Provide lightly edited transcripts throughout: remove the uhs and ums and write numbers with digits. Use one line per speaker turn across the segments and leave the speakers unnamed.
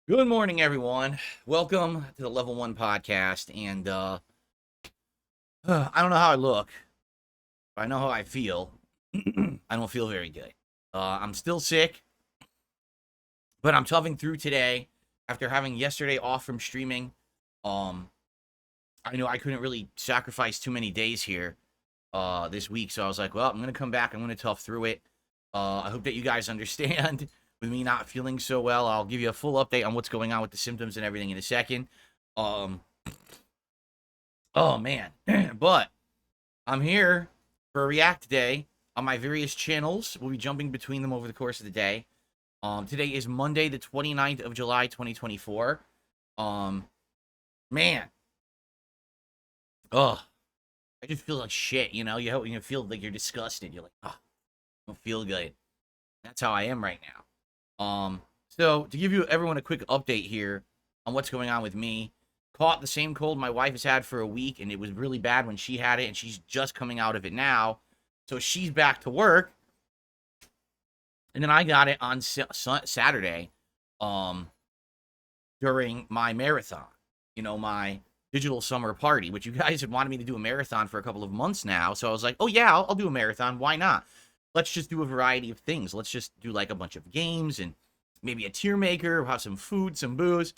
Good morning, everyone. Welcome to the Level 1 podcast. And I don't know how I look, but I know how I feel. I don't feel very good. I'm still sick, but I'm toughing through today after having yesterday off from streaming. Um, I know I couldn't really sacrifice too many days here this week, so I was like, well, I'm going to come back. I'm going to tough through it. I hope that you guys understand with me not feeling so well. I'll give you a full update on what's going on with the symptoms and everything in a second. Um, oh man, but I'm here for a React Day on my various channels. We'll be jumping between them over the course of the day. Today is Monday, the 29th of July, 2024. Um, man, oh, I just feel like shit. You feel like you're disgusted. You're like, oh, I don't feel good. That's how I am right now. So to give you everyone a quick update here on what's going on with me, caught the same cold my wife has had for a week, and it was really bad when she had it, and she's just coming out of it now. So she's back to work, and then I got it on Saturday, during my marathon. My digital summer party, which you guys had wanted me to do a marathon for a couple of months now. So I was like, oh yeah, I'll do a marathon. Why not? Let's just do a variety of things. Let's just do like a bunch of games and maybe a tier maker. We'll have some food, some booze.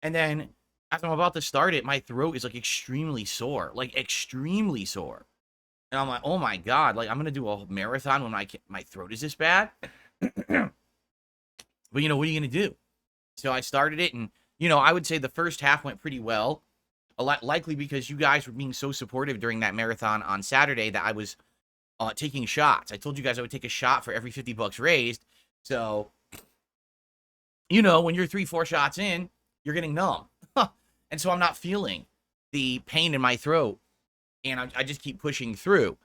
And then as I'm about to start it, my throat is like extremely sore, like extremely sore. And I'm like, oh my God, like I'm going to do a marathon when my throat is this bad. But what are you going to do? So I started it, and, I would say the first half went pretty well. A lot likely because you guys were being so supportive during that marathon on Saturday that I was taking shots. I told you guys I would take a shot for every 50 bucks raised. So, when you're 3-4 shots in, you're getting numb. And so I'm not feeling the pain in my throat, and I just keep pushing through.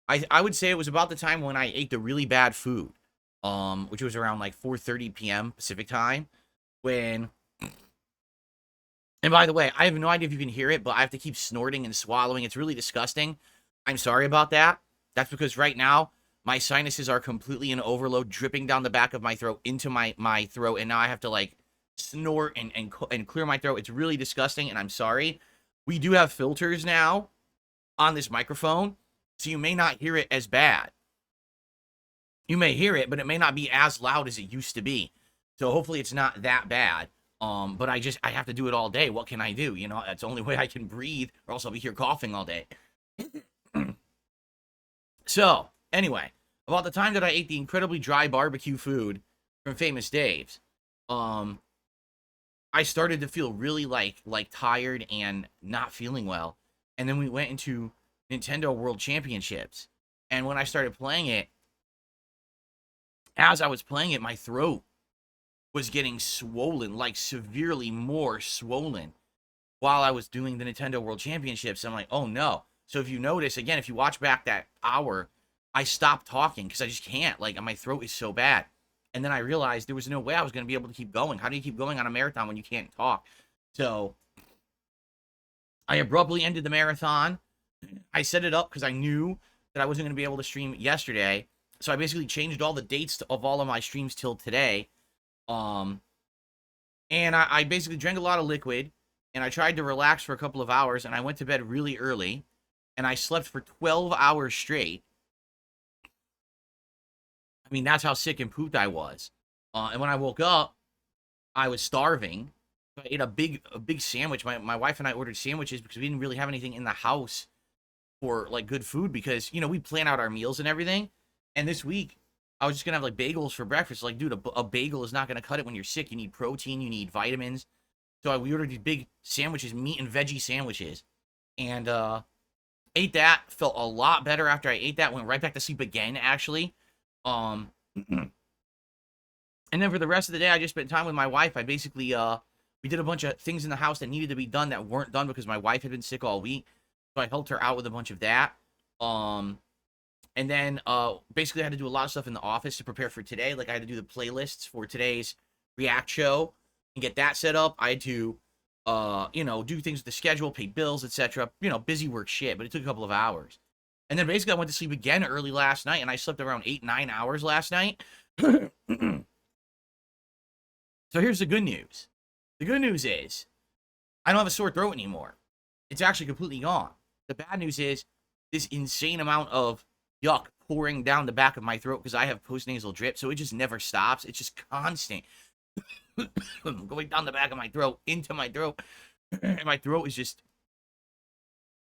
I would say it was about the time when I ate the really bad food, which was around like 4:30 p.m. Pacific time, when... And by the way, I have no idea if you can hear it, but I have to keep snorting and swallowing. It's really disgusting. I'm sorry about that. That's because right now, my sinuses are completely in overload, dripping down the back of my throat into my throat, and now I have to, like, snort and clear my throat. It's really disgusting, and I'm sorry. We do have filters now on this microphone, so you may not hear it as bad. You may hear it, but it may not be as loud as it used to be. So hopefully it's not that bad. But I have to do it all day. What can I do? That's the only way I can breathe, or else I'll be here coughing all day. So, anyway, about the time that I ate the incredibly dry barbecue food from Famous Dave's, I started to feel really like tired and not feeling well. And then we went into Nintendo World Championships. And when I started playing it, as I was playing it, my throat was getting swollen, like severely more swollen, while I was doing the Nintendo World Championships. I'm like, oh no. So if you notice, again, if you watch back that hour, I stopped talking because I just can't. Like, my throat is so bad. And then I realized there was no way I was going to be able to keep going. How do you keep going on a marathon when you can't talk? So I abruptly ended the marathon. I set it up because I knew that I wasn't going to be able to stream yesterday. So I basically changed all the dates of all of my streams till today. And I basically drank a lot of liquid, and I tried to relax for a couple of hours, and I went to bed really early, and I slept for 12 hours straight. I mean, that's how sick and pooped I was. And when I woke up, I was starving. So I ate a big sandwich. My wife and I ordered sandwiches because we didn't really have anything in the house for, like, good food, because, we plan out our meals and everything. And this week, I was just going to have, like, bagels for breakfast. Like, dude, a bagel is not going to cut it when you're sick. You need protein. You need vitamins. So we ordered these big sandwiches, meat and veggie sandwiches. And ate that. Felt a lot better after I ate that. Went right back to sleep again, actually. And then for the rest of the day, I just spent time with my wife. I basically, we did a bunch of things in the house that needed to be done that weren't done because my wife had been sick all week. So I helped her out with a bunch of that. And then, basically I had to do a lot of stuff in the office to prepare for today. Like, I had to do the playlists for today's React show and get that set up. I had to, do things with the schedule, pay bills, etc. Busy work shit, but it took a couple of hours. And then basically I went to sleep again early last night, and I slept around 8-9 hours last night. So here's the good news. The good news is I don't have a sore throat anymore. It's actually completely gone. The bad news is this insane amount of yuck pouring down the back of my throat because I have postnasal drip, so it just never stops. It's just constant going down the back of my throat, into my throat, and my throat is just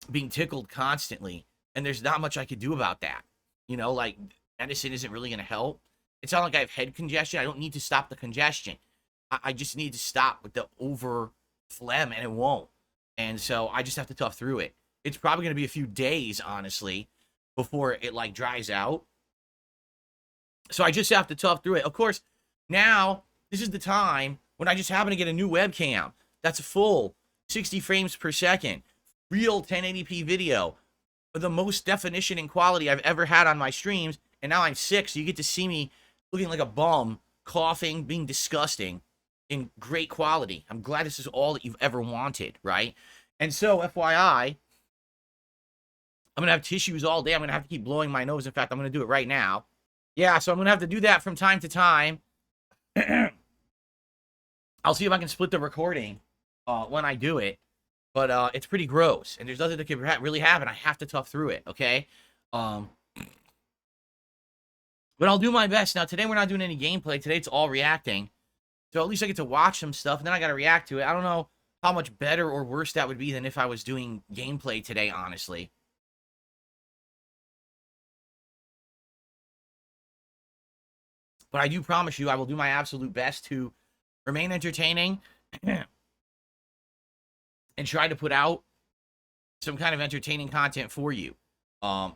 being tickled constantly, and there's not much I could do about that. You know, like, medicine isn't really going to help. It's not like I have head congestion. I don't need to stop the congestion. I just need to stop with the over phlegm, and it won't. And so I just have to tough through it. It's probably going to be a few days, honestly, before it, like, dries out. So I just have to tough through it. Of course, now, this is the time when I just happen to get a new webcam. That's a full 60 frames per second. Real 1080p video. The most definition and quality I've ever had on my streams. And now I'm sick, so you get to see me looking like a bum, coughing, being disgusting, in great quality. I'm glad this is all that you've ever wanted, right? And so, FYI, I'm going to have tissues all day. I'm going to have to keep blowing my nose. In fact, I'm going to do it right now. Yeah, so I'm going to have to do that from time to time. I'll see if I can split the recording when I do it. But it's pretty gross. And there's nothing that can really happen. I have to tough through it, okay? But I'll do my best. Now, today we're not doing any gameplay. Today it's all reacting. So at least I get to watch some stuff, and then I got to react to it. I don't know how much better or worse that would be than if I was doing gameplay today, honestly. But I do promise you I will do my absolute best to remain entertaining and try to put out some kind of entertaining content for you.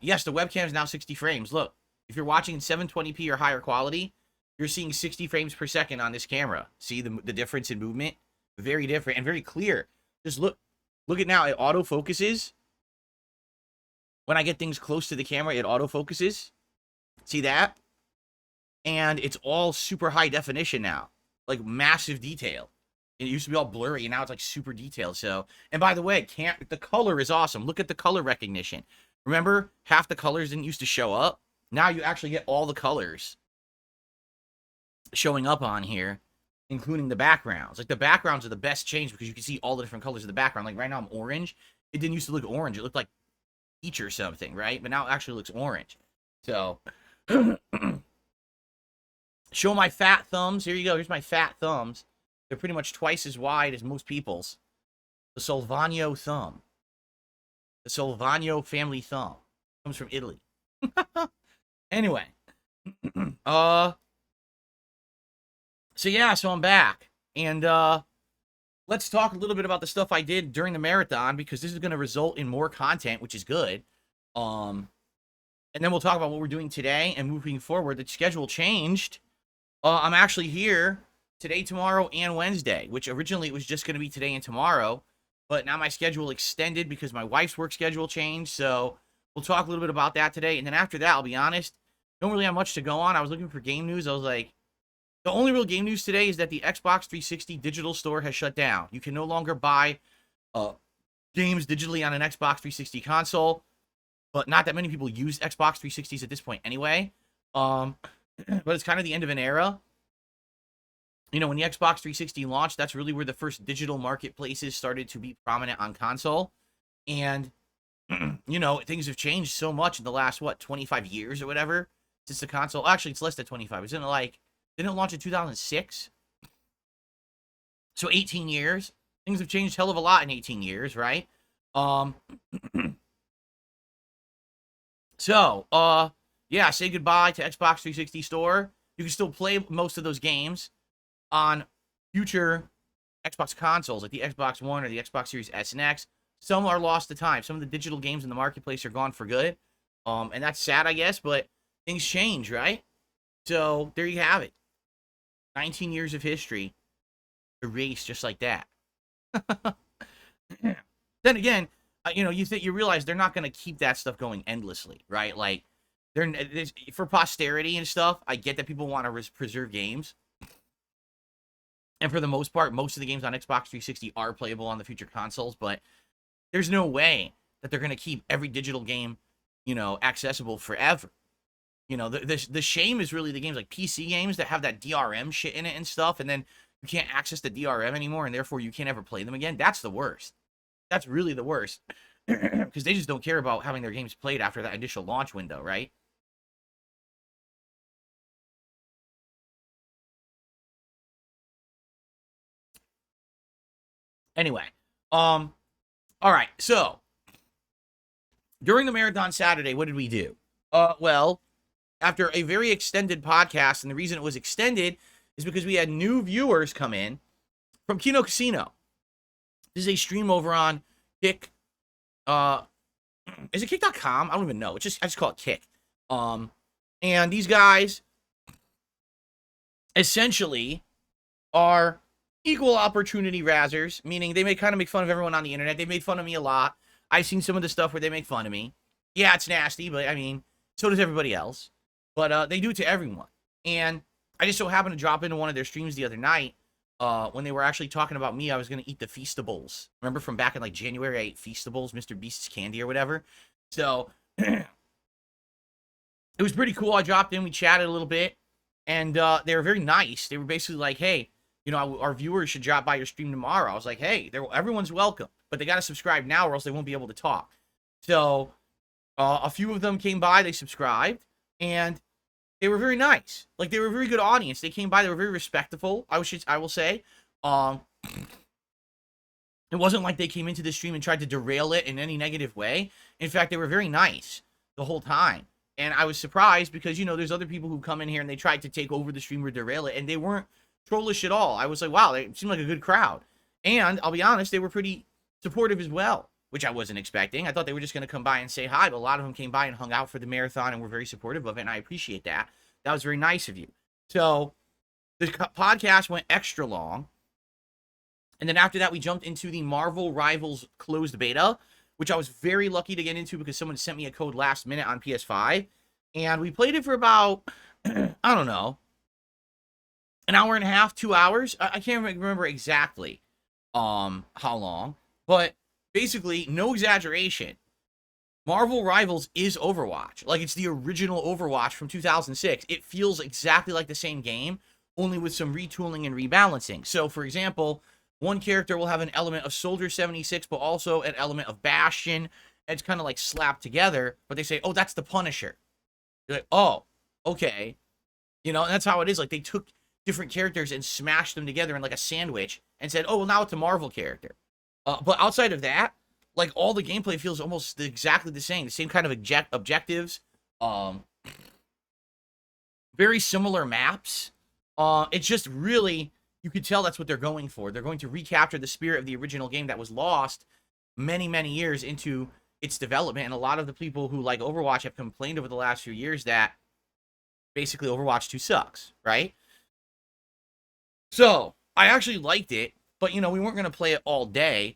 Yes, the webcam is now 60 frames. Look, if you're watching in 720p or higher quality, you're seeing 60 frames per second on this camera. See the difference in movement? Very different and very clear. Just look at now. It autofocuses. When I get things close to the camera, it autofocuses. See that? And it's all super high definition now. Like massive detail. It used to be all blurry, and now it's like super detailed. So, and by the way, the color is awesome. Look at the color recognition. Remember, half the colors didn't used to show up. Now you actually get all the colors showing up on here, including the backgrounds. Like, the backgrounds are the best change because you can see all the different colors of the background. Like, right now I'm orange. It didn't used to look orange. It looked like peach or something, right? But now it actually looks orange. So, show my fat thumbs. Here you go. Here's my fat thumbs. They're pretty much twice as wide as most people's. The Solvano thumb. The Solvano family thumb. Comes from Italy. Anyway. So yeah, so I'm back. And let's talk a little bit about the stuff I did during the marathon, because this is going to result in more content, which is good. And then we'll talk about what we're doing today and moving forward. The schedule changed. I'm actually here today, tomorrow, and Wednesday, which originally it was just going to be today and tomorrow. But now my schedule extended because my wife's work schedule changed. So we'll talk a little bit about that today. And then after that, I'll be honest, don't really have much to go on. I was looking for game news. I was like, the only real game news today is that the Xbox 360 digital store has shut down. You can no longer buy games digitally on an Xbox 360 console. But not that many people use Xbox 360s at this point anyway. But it's kind of the end of an era. You know, when the Xbox 360 launched, that's really where the first digital marketplaces started to be prominent on console. And, you know, things have changed so much in the last, 25 years or whatever, since the console. Actually, it's less than 25. Isn't it like, didn't it launch in 2006? So 18 years. Things have changed a hell of a lot in 18 years, right? So, yeah, say goodbye to Xbox 360 store. You can still play most of those games on future Xbox consoles, like the Xbox One or the Xbox Series S and X. Some are lost to time. Some of the digital games in the marketplace are gone for good. And that's sad, I guess, but things change, right? So, there you have it. 19 years of history erased just like that. Then again, you know, you realize they're not going to keep that stuff going endlessly, right? Like, for posterity and stuff, I get that people want to preserve games. And for the most part, most of the games on Xbox 360 are playable on the future consoles, but there's no way that they're going to keep every digital game, you know, accessible forever. You know, the shame is really the games like PC games that have that DRM shit in it and stuff, and then you can't access the DRM anymore, and therefore you can't ever play them again. That's the worst. That's really the worst. Because they just don't care about having their games played after that initial launch window, right? Anyway, all right, so during the Marathon Saturday, what did we do? Well, after a very extended podcast, and the reason it was extended is because we had new viewers come in from Kino Casino. This is a stream over on Kick. Is it Kick.com? I don't even know. I just call it Kick. And these guys essentially are equal opportunity razzers, meaning they kind of make fun of everyone on the internet. They made fun of me a lot. I've seen some of the stuff where they make fun of me. Yeah, it's nasty, but I mean, so does everybody else. But they do it to everyone. And I just so happened to drop into one of their streams the other night when they were actually talking about me. I was going to eat the Feastables. Remember from back in like January, I ate Feastables, Mr. Beast's candy or whatever. So it was pretty cool. I dropped in, we chatted a little bit, and they were very nice. They were basically like, hey, you know, our viewers should drop by your stream tomorrow. I was like, hey, everyone's welcome, but they got to subscribe now or else they won't be able to talk. So a few of them came by, they subscribed, and they were very nice. Like, they were a very good audience. They came by, they were very respectful, I will say. It wasn't like they came into the stream and tried to derail it in any negative way. In fact, they were very nice the whole time. And I was surprised because, you know, there's other people who come in here and they tried to take over the stream or derail it, and they weren't trollish at all. I was like, wow, they seemed like a good crowd. And I'll be honest, they were pretty supportive as well, which I wasn't expecting. I thought they were just going to come by and say hi, but a lot of them came by and hung out for the marathon and were very supportive of it, and I appreciate that. That was very nice of you. So the podcast went extra long, and then after that, we jumped into the Marvel Rivals closed beta, which I was very lucky to get into because someone sent me a code last minute on PS5, and we played it for about, I don't know, an hour and a half, 2 hours. I can't remember exactly how long, but basically, no exaggeration, Marvel Rivals is Overwatch. Like, it's the original Overwatch from 2006. It feels exactly like the same game, only with some retooling and rebalancing. So, for example, one character will have an element of Soldier 76, but also an element of Bastion. It's kind of like slapped together, but they say, oh, that's the Punisher. You're like, oh, okay. You know, and that's how it is. Like, they took different characters and smashed them together in like a sandwich and said, oh, well, now it's a Marvel character. But outside of that, like, all the gameplay feels almost exactly the same kind of objectives, very similar maps. It's just really, you could tell that's what they're going for. They're going to recapture the spirit of the original game that was lost many, many years into its development. And a lot of the people who like Overwatch have complained over the last few years that basically Overwatch 2 sucks, right? So, I actually liked it, but, you know, we weren't going to play it all day.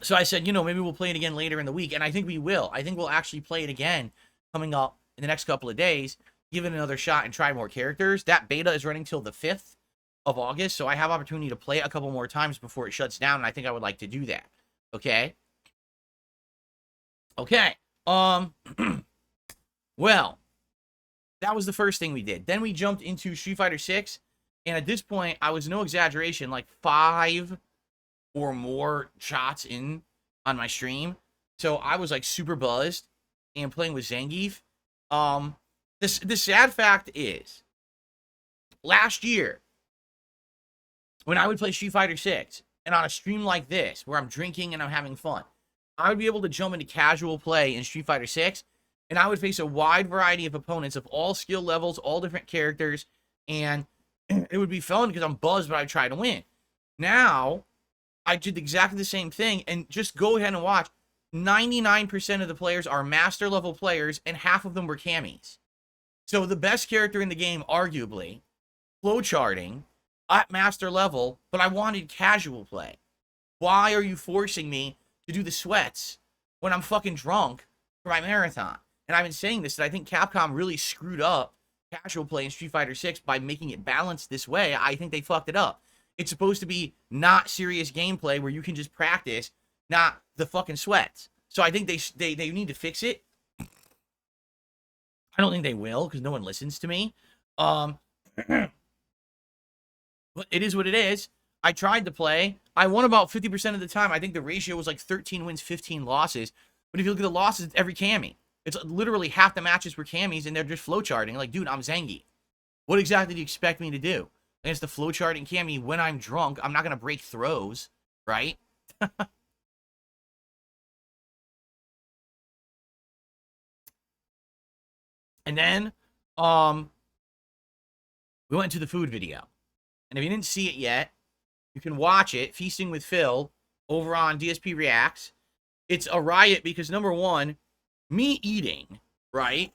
So I said, you know, maybe we'll play it again later in the week, and I think we will. I think we'll actually play it again coming up in the next couple of days, give it another shot and try more characters. That beta is running till the 5th of August, so I have opportunity to play it a couple more times before it shuts down, and I think I would like to do that. Okay? Okay. Well, that was the first thing we did. Then we jumped into Street Fighter 6, and at this point, I was no exaggeration, like 5 or more shots in on my stream. So I was like super buzzed and playing with Zangief. The sad fact is, last year, when I would play Street Fighter 6, and on a stream like this, where I'm drinking and I'm having fun, I would be able to jump into casual play in Street Fighter 6, and I would face a wide variety of opponents of all skill levels, all different characters, and it would be fun because I'm buzzed, but I try to win. Now, I did exactly the same thing, and just go ahead and watch. 99% of the players are master level players, and half of them were camis. So the best character in the game, arguably, flowcharting at master level, but I wanted casual play. Why are you forcing me to do the sweats when I'm fucking drunk for my marathon? And I've been saying this, that I think Capcom really screwed up casual play in Street Fighter 6 by making it balanced this way. I think they fucked it up. It's supposed to be not serious gameplay where you can just practice, not the fucking sweats. So I think they need to fix it. I don't think they will, because no one listens to me. But it is what it is. I tried to play. I won about 50% of the time. I think the ratio was like 13 wins, 15 losses. But if you look at the losses, it's every cami. It's literally half the matches were camis, and they're just flowcharting. Like, dude, I'm Zangy. What exactly do you expect me to do? Against the flowcharting cami when I'm drunk, I'm not going to break throws, right? And then, we went to the food video. And if you didn't see it yet, you can watch it, Feasting with Phil, over on DSP Reacts. It's a riot because, number one, me eating, right,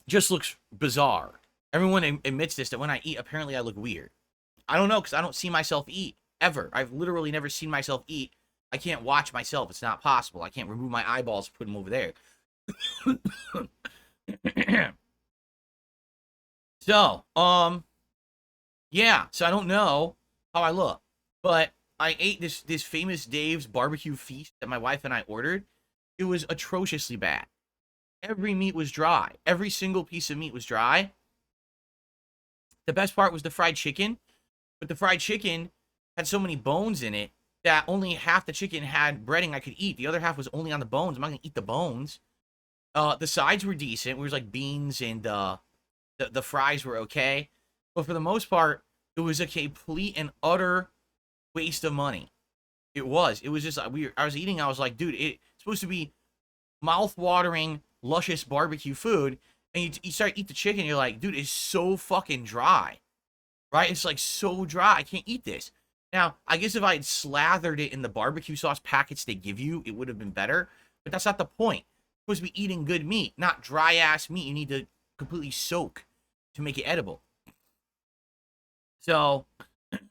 just looks bizarre. Everyone admits this, that when I eat, apparently I look weird. I don't know, because I don't see myself eat, ever. I've literally never seen myself eat. I can't watch myself. It's not possible. I can't remove my eyeballs and put them over there. So, yeah, so I don't know how I look, but I ate this famous Dave's barbecue feast that my wife and I ordered. It was atrociously bad. Every meat was dry. Every single piece of meat was dry. The best part was the fried chicken, but the fried chicken had so many bones in it that only half the chicken had breading I could eat. The other half was only on the bones. I'm not going to eat the bones. The sides were decent. It was like beans and the fries were okay. But for the most part, it was a complete and utter waste of money. It was just weird. I was eating. I was like, dude, it's supposed to be mouth-watering, luscious barbecue food. And you start to eat the chicken. You're like, dude, it's so fucking dry. Right? It's like so dry. I can't eat this. Now, I guess if I had slathered it in the barbecue sauce packets they give you, it would have been better. But that's not the point. You're supposed to be eating good meat, not dry-ass meat. You need to completely soak to make it edible. So,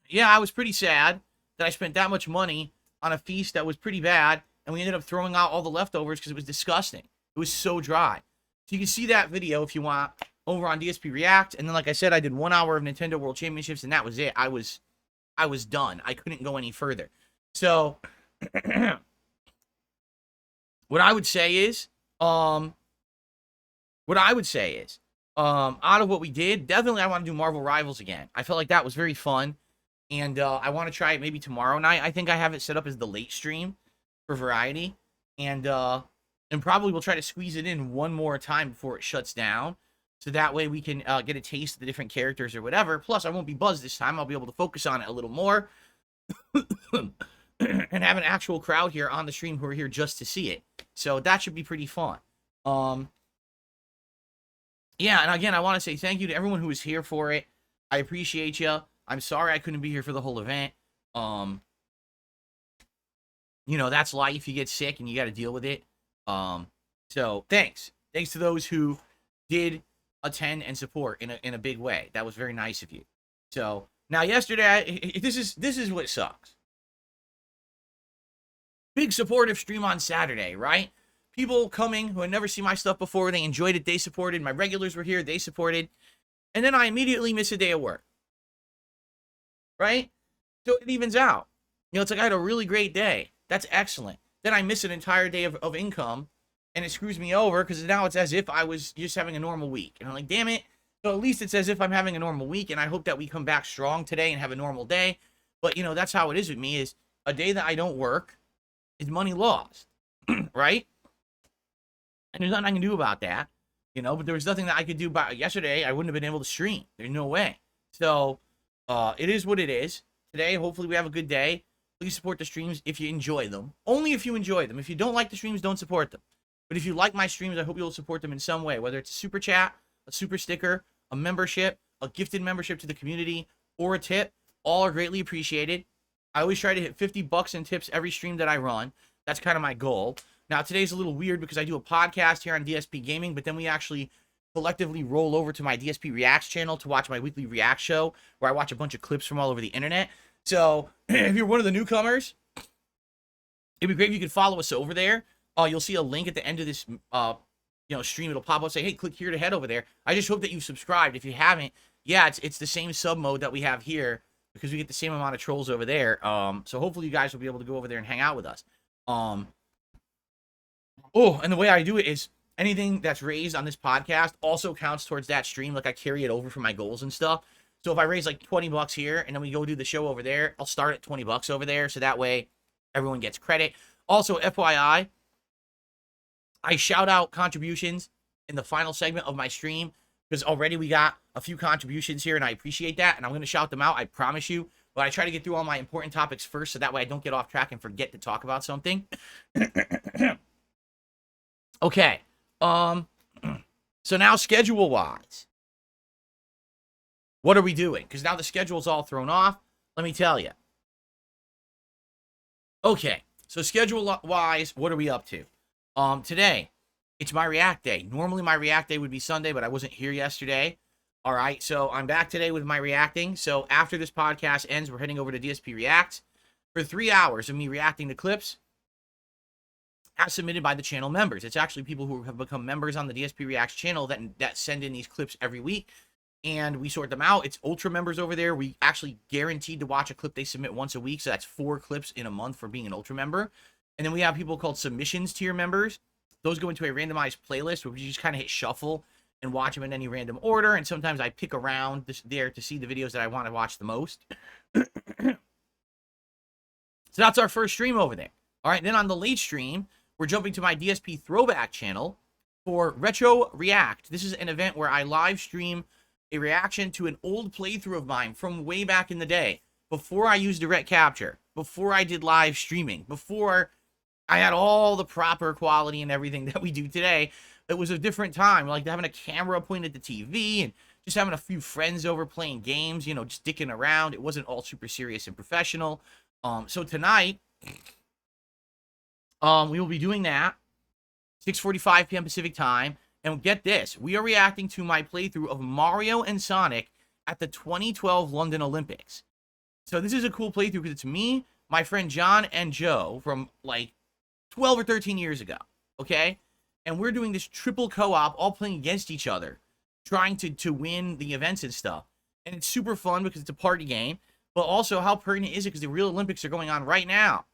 yeah, I was pretty sad that I spent that much money on a feast that was pretty bad, and we ended up throwing out all the leftovers because it was disgusting. It was so dry. So you can see that video if you want over on DSP React. And then, like I said, I did 1 hour of Nintendo World Championships, and that was it. I was done. I couldn't go any further. So, what I would say is, out of what we did, definitely I want to do Marvel Rivals again. I felt like that was very fun. And I want to try it maybe tomorrow night. I think I have it set up as the late stream for variety. And probably we'll try to squeeze it in one more time before it shuts down. So that way we can get a taste of the different characters or whatever. Plus, I won't be buzzed this time. I'll be able to focus on it a little more. And have an actual crowd here on the stream who are here just to see it. So that should be pretty fun. Yeah, and again, I want to say thank you to everyone who was here for it. I appreciate you. I'm sorry I couldn't be here for the whole event. You know, that's life. You get sick and you got to deal with it. So thanks. Thanks to those who did attend and support in a big way. That was very nice of you. So now yesterday, this is what sucks. Big supportive stream on Saturday, right? People coming who had never seen my stuff before, they enjoyed it, they supported. My regulars were here, they supported. And then I immediately miss a day of work. Right? So it evens out. You know, it's like I had a really great day. That's excellent. Then I miss an entire day of income, and it screws me over because now it's as if I was just having a normal week. And I'm like, damn it. So at least it's as if I'm having a normal week, and I hope that we come back strong today and have a normal day. But, you know, that's how it is with me, is a day that I don't work is money lost. Right? And there's nothing I can do about that. You know, but there was nothing that I could do about yesterday. I wouldn't have been able to stream. There's no way. So, it is what it is. Today, hopefully we have a good day. Please support the streams if you enjoy them. Only if you enjoy them. If you don't like the streams, don't support them. But if you like my streams, I hope you'll support them in some way. Whether it's a super chat, a super sticker, a membership, a gifted membership to the community, or a tip. All are greatly appreciated. I always try to hit 50 bucks in tips every stream that I run. That's kind of my goal. Now, today's a little weird because I do a podcast here on DSPGaming, but then we actually collectively roll over to my DSP Reacts channel to watch my weekly React show, where I watch a bunch of clips from all over the internet. So, if you're one of the newcomers, it'd be great if you could follow us over there. You'll see a link at the end of this, stream. It'll pop up, say, hey, click here to head over there. I just hope that you subscribed. If you haven't, yeah, it's the same sub mode that we have here, because we get the same amount of trolls over there. So hopefully you guys will be able to go over there and hang out with us. Oh, and the way I do it is anything that's raised on this podcast also counts towards that stream. Like, I carry it over for my goals and stuff. So if I raise like 20 bucks here and then we go do the show over there, I'll start at 20 bucks over there. So that way everyone gets credit. Also, FYI, I shout out contributions in the final segment of my stream because already we got a few contributions here and I appreciate that. And I'm going to shout them out. I promise you. But I try to get through all my important topics first so that way I don't get off track and forget to talk about something. Okay. So now schedule-wise, what are we doing? Because now the schedule's all thrown off. Let me tell you. Okay. So schedule-wise, what are we up to? Today, it's my React Day. Normally my React Day would be Sunday, but I wasn't here yesterday. All right, so I'm back today with my reacting. So after this podcast ends, we're heading over to DSP Reacts for 3 hours of me reacting to clips as submitted by the channel members. It's actually people who have become members on the DSP Reacts channel that send in these clips every week, and we sort them out. It's ultra members over there. We actually guaranteed to watch a clip they submit once a week, so that's 4 clips in a month for being an ultra member. And then we have people called submissions tier members. Those go into a randomized playlist where we just kind of hit shuffle and watch them in any random order, and sometimes I pick around there to see the videos that I want to watch the most. So that's our first stream over there. All right, then on the late stream, we're jumping to my DSP Throwback channel for Retro React. This is an event where I live stream a reaction to an old playthrough of mine from way back in the day, before I used direct capture, before I did live streaming, before I had all the proper quality and everything that we do today. It was a different time, like having a camera pointed at the TV and just having a few friends over playing games, you know, just dicking around. It wasn't all super serious and professional. So tonight, we will be doing that, 6:45 p.m. Pacific time. And get this, we are reacting to my playthrough of Mario and Sonic at the 2012 London Olympics. So this is a cool playthrough because it's me, my friend John, and Joe from like 12 or 13 years ago, okay? And we're doing this triple co-op, all playing against each other, trying to win the events and stuff. And it's super fun because it's a party game. But also, how pertinent is it? Because the real Olympics are going on right now.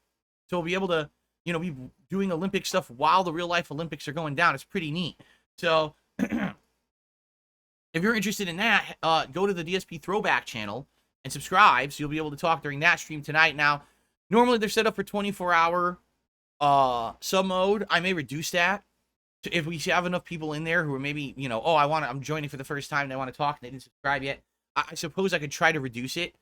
So we'll be able to, you know, be doing Olympic stuff while the real-life Olympics are going down. It's pretty neat. So, if you're interested in that, go to the DSP Throwback channel and subscribe, so you'll be able to talk during that stream tonight. Now, normally they're set up for 24-hour sub mode. I may reduce that. If we have enough people in there who are maybe, you know, oh, I'm joining for the first time and I want to talk and they didn't subscribe yet, I suppose I could try to reduce it.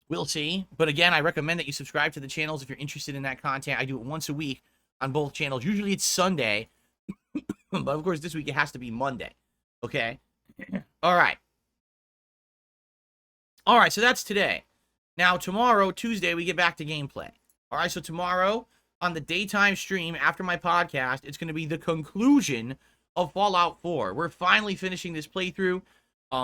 We'll see. But again, I recommend that you subscribe to the channels if you're interested in that content. I do it once a week on both channels. Usually it's Sunday, but of course this week it has to be Monday. Okay? All right. All right, so that's today. Now, tomorrow, Tuesday, we get back to gameplay. All right, so tomorrow, on the daytime stream after my podcast, it's going to be the conclusion of Fallout 4. We're finally finishing this playthrough.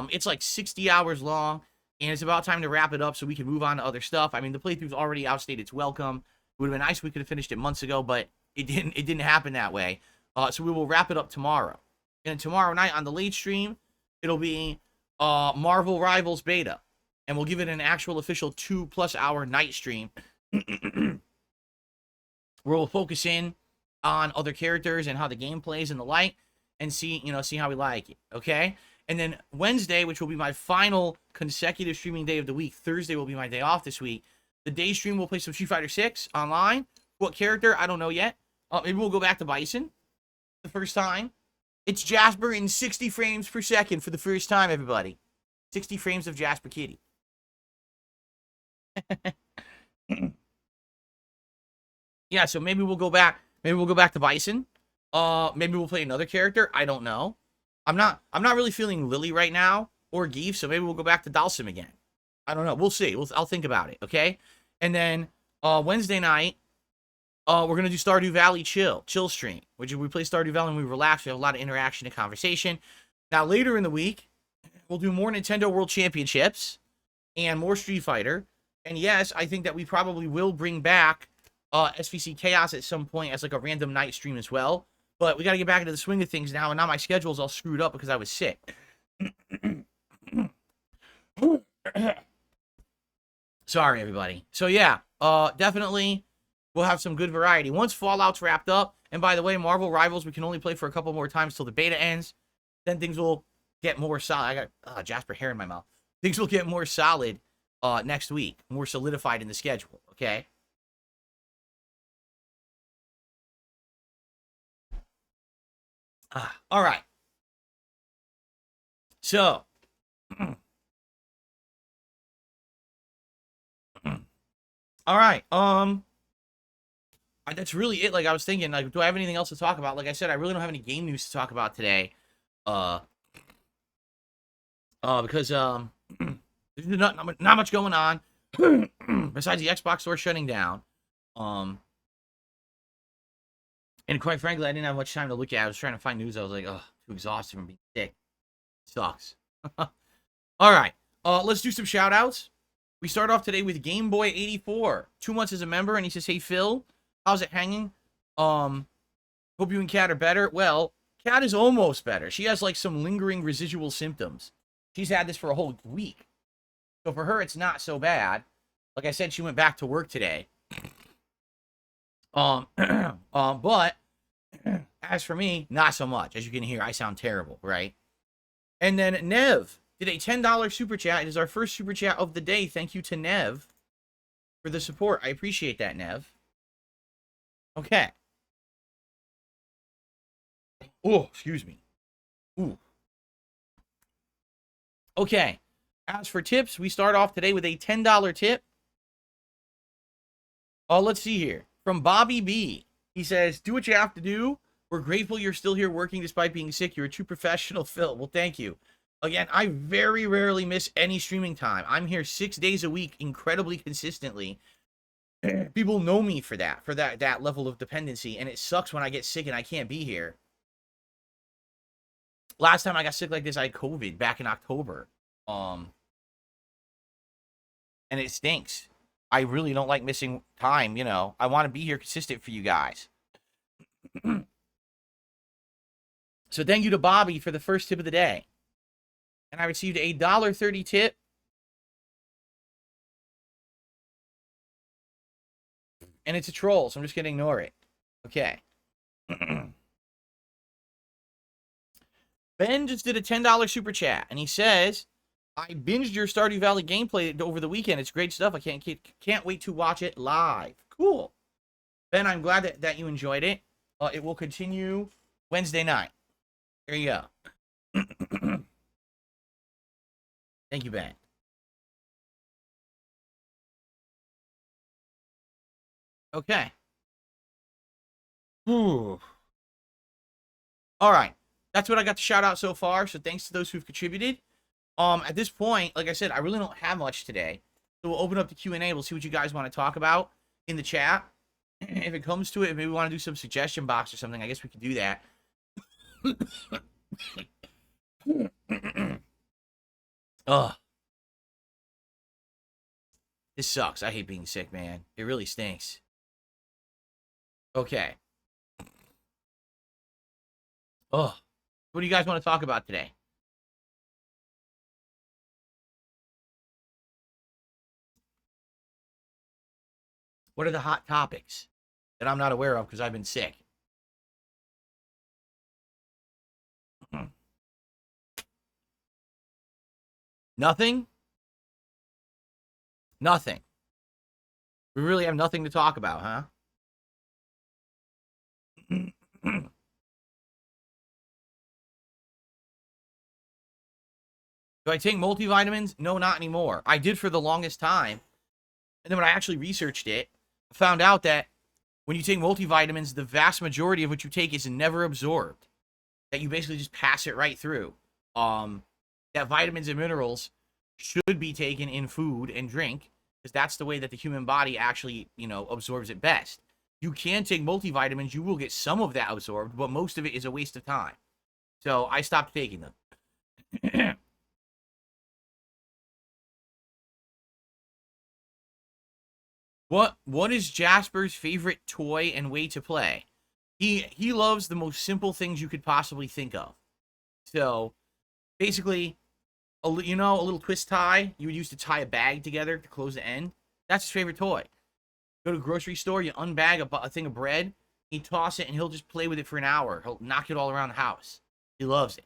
It's like 60 hours long, and it's about time to wrap it up so we can move on to other stuff. I mean, the playthrough's already outstayed its welcome. It would have been nice if we could have finished it months ago, but it didn't happen that way. So we will wrap it up tomorrow. And tomorrow night on the late stream, it'll be Marvel Rivals Beta. And we'll give it an actual official 2+ hour night stream where we'll focus in on other characters and how the game plays and the like, and see how we like it, okay? And then Wednesday, which will be my final consecutive streaming day of the week, Thursday will be my day off this week. The day stream will play some Street Fighter 6 online. What character? I don't know yet. Maybe we'll go back to Bison the first time. It's Jasper in 60 frames per second for the first time, everybody. 60 frames of Jasper Kitty. Yeah, so maybe we'll go back. Maybe we'll go back to Bison. Maybe we'll play another character. I don't know. I'm not really feeling Lily right now or Geef, so maybe we'll go back to Dalsim again. I don't know. We'll see. I'll think about it, okay? And then Wednesday night, we're gonna do Stardew Valley chill stream, which we play Stardew Valley and we relax. We have a lot of interaction and conversation. Now later in the week, we'll do more Nintendo World Championships and more Street Fighter. And yes, I think that we probably will bring back SVC Chaos at some point as like a random night stream as well. But we got to get back into the swing of things now, and now my schedule's all screwed up because I was sick. Sorry, everybody. So yeah, definitely we'll have some good variety. Once Fallout's wrapped up, and by the way, Marvel Rivals, we can only play for a couple more times till the beta ends. Then things will get more solid. I got Jasper hair in my mouth. Things will get more solid next week, more solidified in the schedule. Okay. All right. So, all right. That's really it. Like, I was thinking, like, do I have anything else to talk about? Like I said, I really don't have any game news to talk about today. Because there's not much going on besides the Xbox store shutting down. And quite frankly, I didn't have much time to look at. I was trying to find news. I was like, oh, too exhausted from being sick. Sucks. All right. Let's do some shout outs. We start off today with Game Boy 84. 2 months as a member, and he says, hey, Phil, how's it hanging? Hope you and Kat are better. Well, Kat is almost better. She has, like, some lingering residual symptoms. She's had this for a whole week. So for her, it's not so bad. Like I said, she went back to work today. But as for me, not so much. As you can hear, I sound terrible, right? And then Nev did a $10 super chat. It is our first super chat of the day. Thank you to Nev for the support. I appreciate that, Nev. Okay. Oh, excuse me. Ooh. Okay. As for tips, we start off today with a $10 tip. Let's see here. From Bobby B. He says, do what you have to do. We're grateful you're still here working despite being sick. You're a true professional, Phil. Well, thank you. Again, I very rarely miss any streaming time. I'm here 6 days a week, incredibly consistently. People know me for that level of dependency, and it sucks when I get sick and I can't be here. Last time I got sick like this, I had COVID back in October. And it stinks. I really don't like missing time, you know. I want to be here consistent for you guys. So thank you to Bobby for the first tip of the day. And I received a $1.30 tip. And it's a troll, so I'm just going to ignore it. Okay. Ben just did a $10 super chat, and he says, I binged your Stardew Valley gameplay over the weekend. It's great stuff. I can't wait to watch it live. Cool. Ben, I'm glad that you enjoyed it. It will continue Wednesday night. There you go. Thank you, Ben. Okay. Whew. All right. That's what I got to shout out so far. So thanks to those who've contributed. At this point, like I said, I really don't have much today. So we'll open up the Q&A. We'll see what you guys want to talk about in the chat. If it comes to it, maybe we want to do some suggestion box or something. I guess we could do that. Ugh. This sucks. I hate being sick, man. It really stinks. Okay. Ugh. What do you guys want to talk about today? What are the hot topics that I'm not aware of because I've been sick? Nothing? Nothing. We really have nothing to talk about, huh? Do I take multivitamins? No, not anymore. I did for the longest time. And then when I actually researched it, I found out that when you take multivitamins, the vast majority of what you take is never absorbed. That you basically just pass it right through. That vitamins and minerals should be taken in food and drink, because that's the way that the human body actually, you know, absorbs it best. You can take multivitamins, you will get some of that absorbed, but most of it is a waste of time. So I stopped taking them. What is Jasper's favorite toy and way to play? He loves the most simple things you could possibly think of. So basically, a little twist tie you would use to tie a bag together to close the end. That's his favorite toy. Go to a grocery store, you unbag a thing of bread, you toss it, and he'll just play with it for an hour. He'll knock it all around the house. He loves it.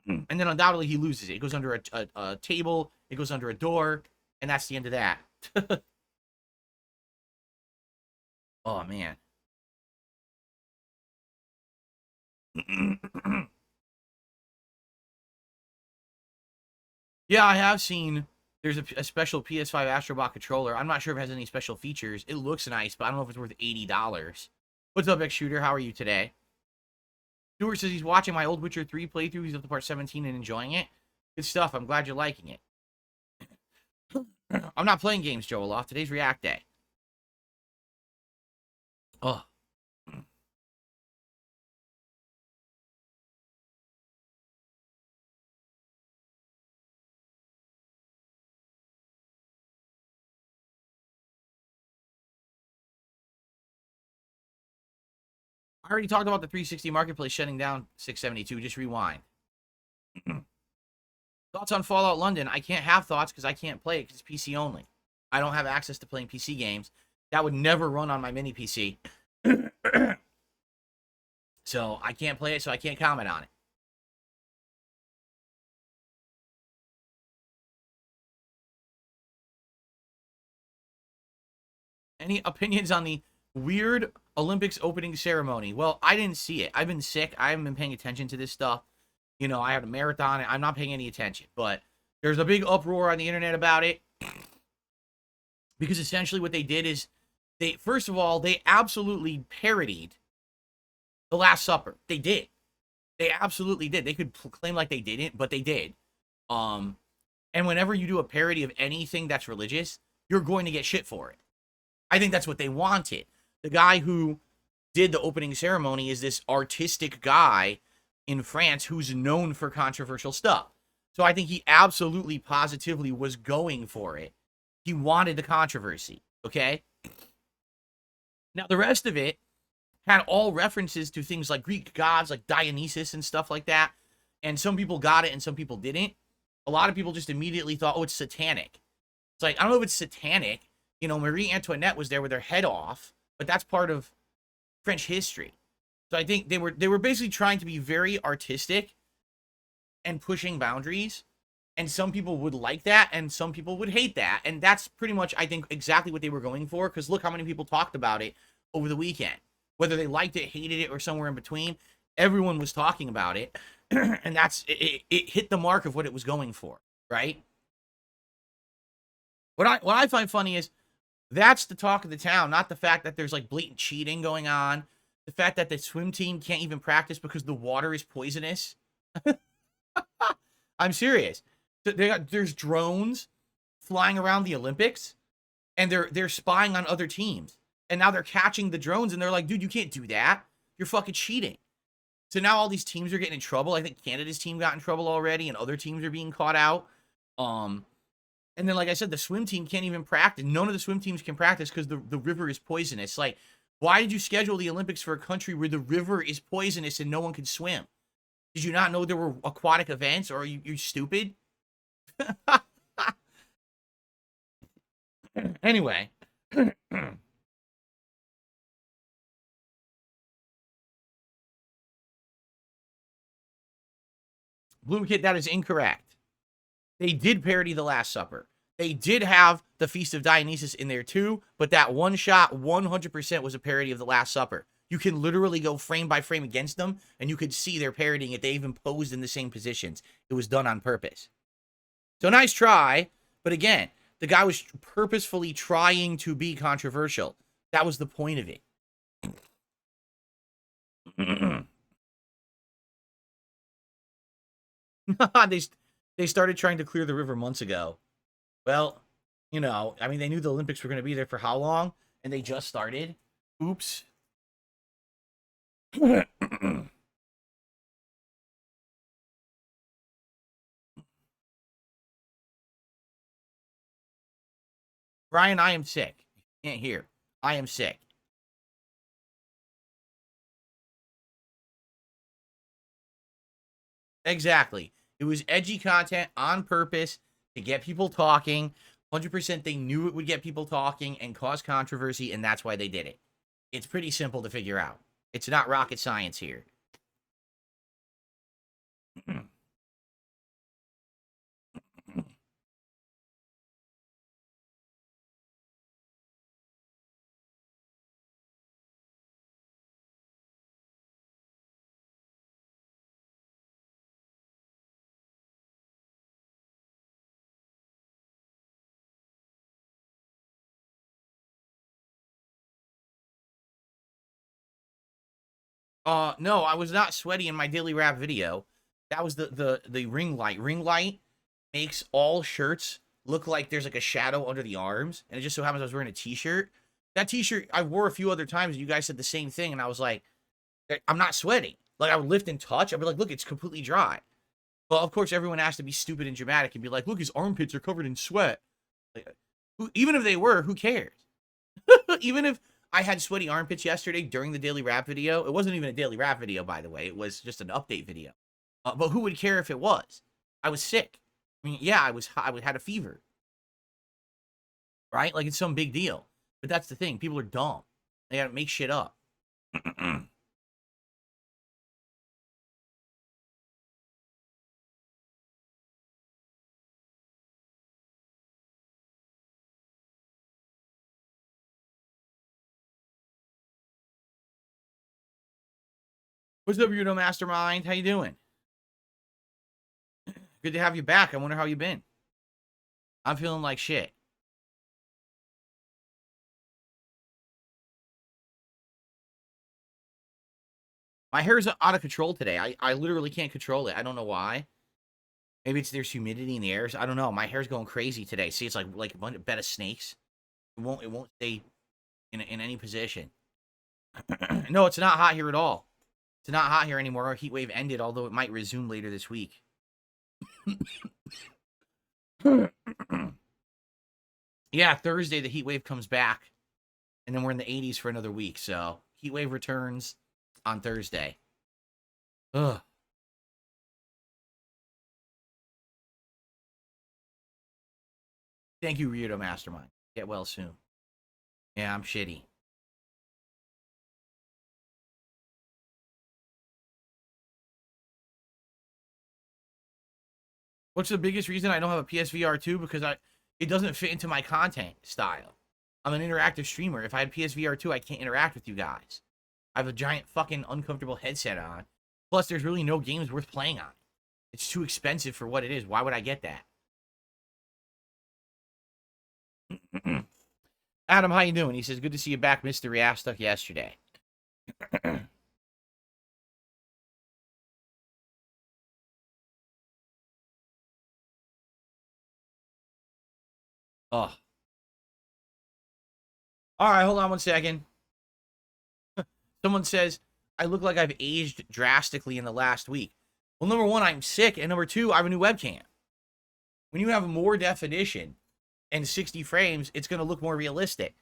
And then undoubtedly he loses it. It goes under a table, it goes under a door, and that's the end of that. Oh, man. Yeah, I have seen there's a special PS5 Astrobot Controller. I'm not sure if it has any special features. It looks nice, but I don't know if it's worth $80. What's up, X-Shooter? How are you today? Stuart says he's watching my old Witcher 3 playthrough. He's up to part 17 and enjoying it. Good stuff. I'm glad you're liking it. I'm not playing games, Joel Off. Today's React Day. Oh. I already talked about the 360 Marketplace shutting down 672. Just rewind. Thoughts on Fallout London? I can't have thoughts because I can't play it because it's PC only. I don't have access to playing PC games. That would never run on my mini PC. So I can't play it, so I can't comment on it. Any opinions on the weird Olympics opening ceremony? Well, I didn't see it. I've been sick. I haven't been paying attention to this stuff. You know, I had a marathon. I'm not paying any attention. But there's a big uproar on the internet about it. Because essentially what they did is, first of all, they absolutely parodied The Last Supper. They did. They absolutely did. They could claim like they didn't, but they did. And whenever you do a parody of anything that's religious, you're going to get shit for it. I think that's what they wanted. The guy who did the opening ceremony is this artistic guy in France who's known for controversial stuff. So I think he absolutely, positively was going for it. He wanted the controversy, okay? Now, the rest of it had all references to things like Greek gods, like Dionysus and stuff like that. And some people got it and some people didn't. A lot of people just immediately thought, oh, it's satanic. It's like, I don't know if it's satanic. You know, Marie Antoinette was there with her head off, but that's part of French history. So I think they were basically trying to be very artistic and pushing boundaries. And some people would like that, and some people would hate that. And that's pretty much, I think, exactly what they were going for, because look how many people talked about it over the weekend. Whether they liked it, hated it, or somewhere in between, everyone was talking about it. And it hit the mark of what it was going for, right? What I find funny is, that's the talk of the town, not the fact that there's like blatant cheating going on. The fact that the swim team can't even practice because the water is poisonous. I'm serious. There's drones flying around the Olympics, and they're spying on other teams. And now they're catching the drones, and they're like, dude, you can't do that. You're fucking cheating. So now all these teams are getting in trouble. I think Canada's team got in trouble already, and other teams are being caught out. And then, like I said, the swim team can't even practice. None of the swim teams can practice because the river is poisonous. Like, why did you schedule the Olympics for a country where the river is poisonous and no one can swim? Did you not know there were aquatic events, or are you stupid? Anyway. Bloom Kid, that is incorrect. They did parody The Last Supper. They did have the Feast of Dionysus in there too, but that one shot 100% was a parody of The Last Supper. You can literally go frame by frame against them, and you could see they're parodying it. They even posed in the same positions. It was done on purpose. So nice try, but again, the guy was purposefully trying to be controversial. That was the point of it. They started trying to clear the river months ago. Well, you know, I mean, they knew the Olympics were going to be there for how long? And they just started. Oops. Brian, I am sick. You can't hear. I am sick. Exactly. It was edgy content on purpose to get people talking. 100% they knew it would get people talking and cause controversy, and that's why they did it. It's pretty simple to figure out. It's not rocket science here. No, I was not sweaty in my daily wrap video. That was the ring light. Ring light makes all shirts look like there's like a shadow under the arms, and it just so happens I was wearing a t-shirt. That t-shirt I wore a few other times, and you guys said the same thing, and I was like, I'm not sweating. Like, I would lift and touch, I'd be like, look, it's completely dry. Well, of course, everyone has to be stupid and dramatic and be like, look, his armpits are covered in sweat. Like, even if they were, who cares? Even if I had sweaty armpits yesterday during the daily wrap video, it wasn't even a daily wrap video, by the way. It was just an update video. But who would care if it was? I was sick. I mean, yeah, I had a fever. Right? Like, it's some big deal. But that's the thing. People are dumb. They gotta make shit up. What's up, Weirdo Mastermind? How you doing? Good to have you back. I wonder how you been. I'm feeling like shit. My hair's out of control today. I literally can't control it. I don't know why. Maybe it's there's humidity in the air. I don't know. My hair's going crazy today. See, it's like a bed of snakes. It won't stay in any position. No, it's not hot here at all. It's not hot here anymore. Our heat wave ended, although it might resume later this week. Yeah, Thursday the heat wave comes back, and then we're in the 80s for another week. So heat wave returns on Thursday. Ugh. Thank you, Weirdo Mastermind. Get well soon. Yeah, I'm shitty. What's the biggest reason I don't have a PSVR2? Because it doesn't fit into my content style. I'm an interactive streamer. If I had PSVR2, I can't interact with you guys. I have a giant fucking uncomfortable headset on. Plus, there's really no games worth playing on. It's too expensive for what it is. Why would I get that? Adam, how you doing? He says, good to see you back. Missed the react stuff yesterday. Oh. All right, hold on one second. Someone says, I look like I've aged drastically in the last week. Well, number one, I'm sick. And number two, I have a new webcam. When you have more definition and 60 frames, it's going to look more realistic.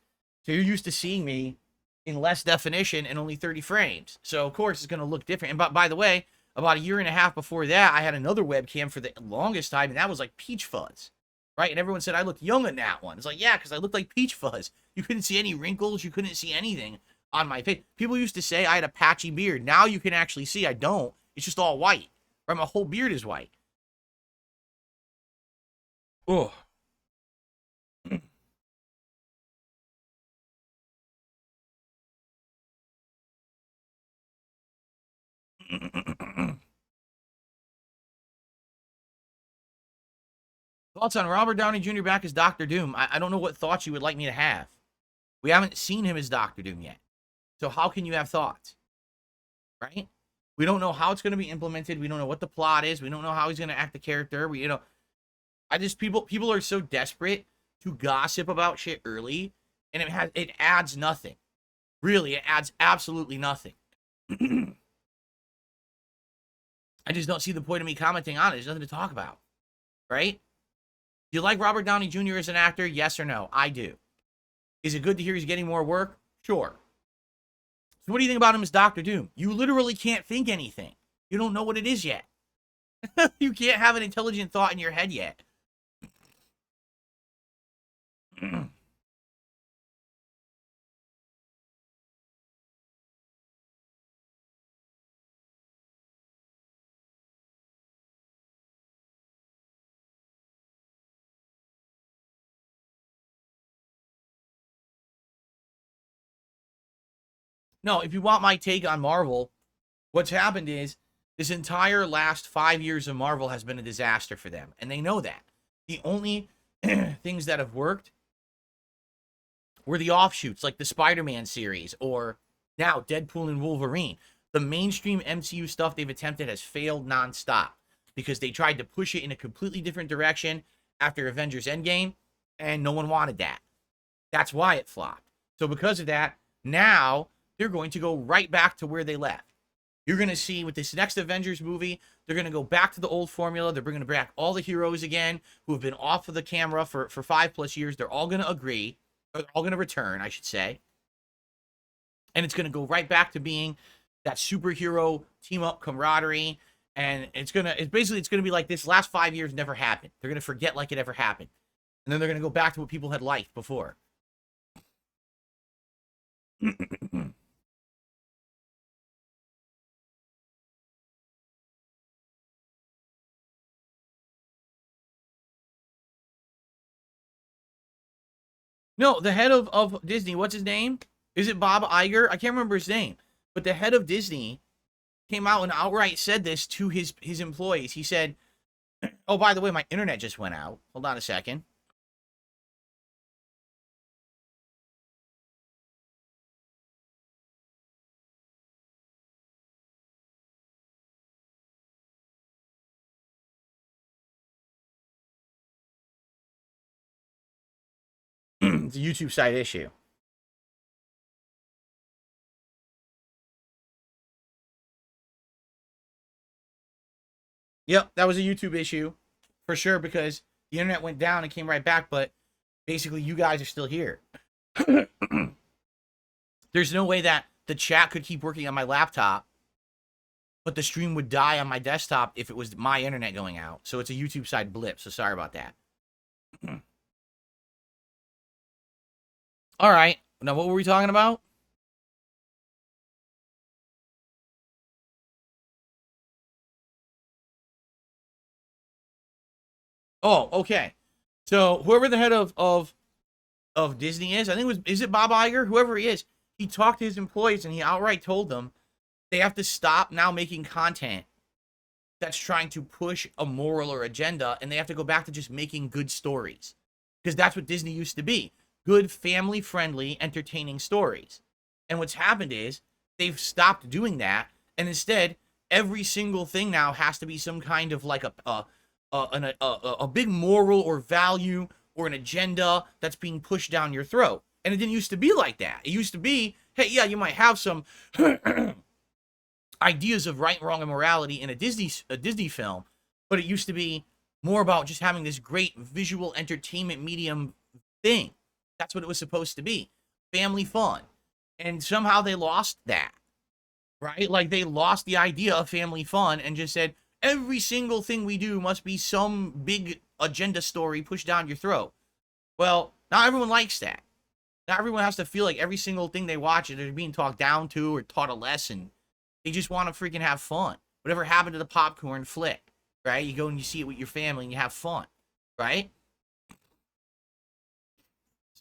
So you're used to seeing me in less definition and only 30 frames. So, of course, it's going to look different. And by the way, about a year and a half before that, I had another webcam for the longest time, and that was like Peach Fuzz. Right? And everyone said I looked young in that one. It's like, yeah, because I looked like Peach Fuzz. You couldn't see any wrinkles. You couldn't see anything on my face. People used to say I had a patchy beard. Now you can actually see I don't. It's just all white. Right? My whole beard is white. Oh. Thoughts on Robert Downey Jr. back as Doctor Doom? I don't know what thoughts you would like me to have. We haven't seen him as Doctor Doom yet. So how can you have thoughts? Right? We don't know how it's going to be implemented. We don't know what the plot is. We don't know how he's going to act the character. People are so desperate to gossip about shit early, and it adds nothing. Really, it adds absolutely nothing. I just don't see the point of me commenting on it. There's nothing to talk about. Right? Do you like Robert Downey Jr. as an actor? Yes or no? I do. Is it good to hear he's getting more work? Sure. So what do you think about him as Doctor Doom? You literally can't think anything. You don't know what it is yet. You can't have an intelligent thought in your head yet. No, if you want my take on Marvel, what's happened is this entire last 5 years of Marvel has been a disaster for them, and they know that. The only things that have worked were the offshoots, like the Spider-Man series, or now Deadpool and Wolverine. The mainstream MCU stuff they've attempted has failed nonstop because they tried to push it in a completely different direction after Avengers Endgame, and no one wanted that. That's why it flopped. So because of that, now they're going to go right back to where they left. You're going to see with this next Avengers movie, they're going to go back to the old formula. They're bringing back all the heroes again who have been off of the camera for 5+ years. They're all going to agree, or they're all going to return, I should say. And it's going to go right back to being that superhero team-up camaraderie. And it's going to be like this last 5 years never happened. They're going to forget like it ever happened. And then they're going to go back to what people had liked before. No, the head of Disney, what's his name? Is it Bob Iger? I can't remember his name. But the head of Disney came out and outright said this to his employees. He said, oh, by the way, my internet just went out. Hold on a second. It's a YouTube side issue. Yep, that was a YouTube issue for sure because the internet went down and came right back, but basically you guys are still here. There's no way that the chat could keep working on my laptop, but the stream would die on my desktop if it was my internet going out. So it's a YouTube side blip, so sorry about that. All right, now what were we talking about? Oh, okay. So whoever the head of Disney is, I think is it Bob Iger? Whoever he is, he talked to his employees and he outright told them they have to stop now making content that's trying to push a moral or agenda, and they have to go back to just making good stories. Because that's what Disney used to be. Good, family-friendly, entertaining stories. And what's happened is they've stopped doing that, and instead, every single thing now has to be some kind of like a big moral or value or an agenda that's being pushed down your throat. And it didn't used to be like that. It used to be, hey, yeah, you might have some ideas of right, wrong, and morality in a Disney film, but it used to be more about just having this great visual entertainment medium thing. That's what it was supposed to be. Family fun. And somehow they lost that, right? Like they lost the idea of family fun and just said, every single thing we do must be some big agenda story pushed down your throat. Well, not everyone likes that. Not everyone has to feel like every single thing they watch they're being talked down to or taught a lesson. They just want to freaking have fun. Whatever happened to the popcorn flick, right? You go and you see it with your family and you have fun, right?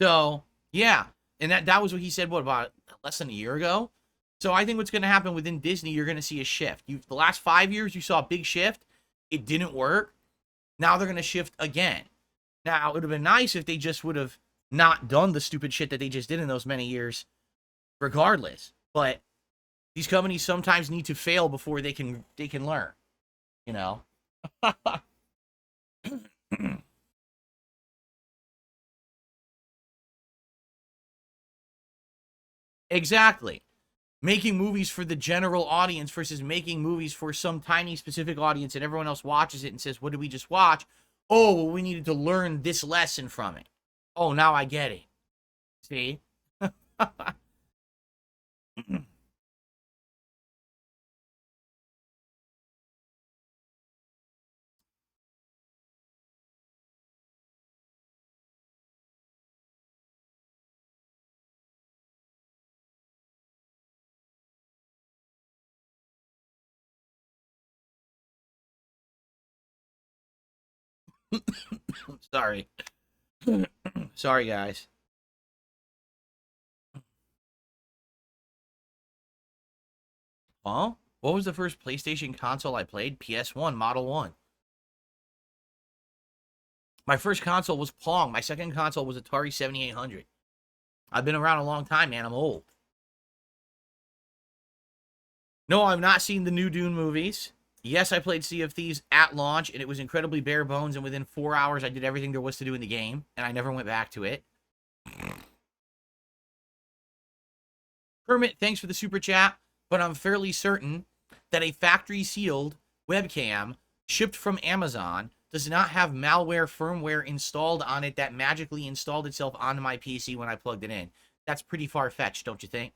So, yeah. And that was what he said, what, about less than a year ago? So I think what's going to happen within Disney, you're going to see a shift. The last 5 years, you saw a big shift. It didn't work. Now they're going to shift again. Now, it would have been nice if they just would have not done the stupid shit that they just did in those many years, regardless. But these companies sometimes need to fail before they can learn, you know? Exactly. Making movies for the general audience versus making movies for some tiny specific audience and everyone else watches it and says, what did we just watch? Oh, well, we needed to learn this lesson from it. Oh, now I get it. See? Sorry. Sorry, guys. Huh? What was the first PlayStation console I played? PS1, Model 1. My first console was Pong. My second console was Atari 7800. I've been around a long time, man. I'm old. No, I've not seen the new Dune movies. Yes, I played Sea of Thieves at launch, and it was incredibly bare bones, and within 4 hours, I did everything there was to do in the game, and I never went back to it. Kermit, thanks for the super chat, but I'm fairly certain that a factory-sealed webcam shipped from Amazon does not have malware firmware installed on it that magically installed itself onto my PC when I plugged it in. That's pretty far-fetched, don't you think?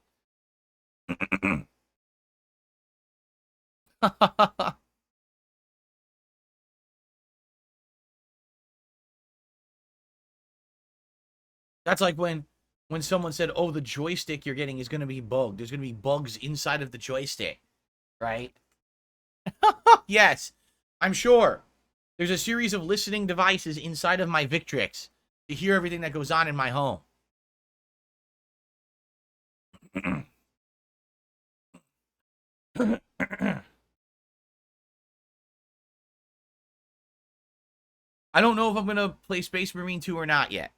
That's like when someone said, "Oh, the joystick you're getting is going to be bugged. There's going to be bugs inside of the joystick." Right? Yes. I'm sure. There's a series of listening devices inside of my Victrix to hear everything that goes on in my home. I don't know if I'm going to play Space Marine 2 or not yet.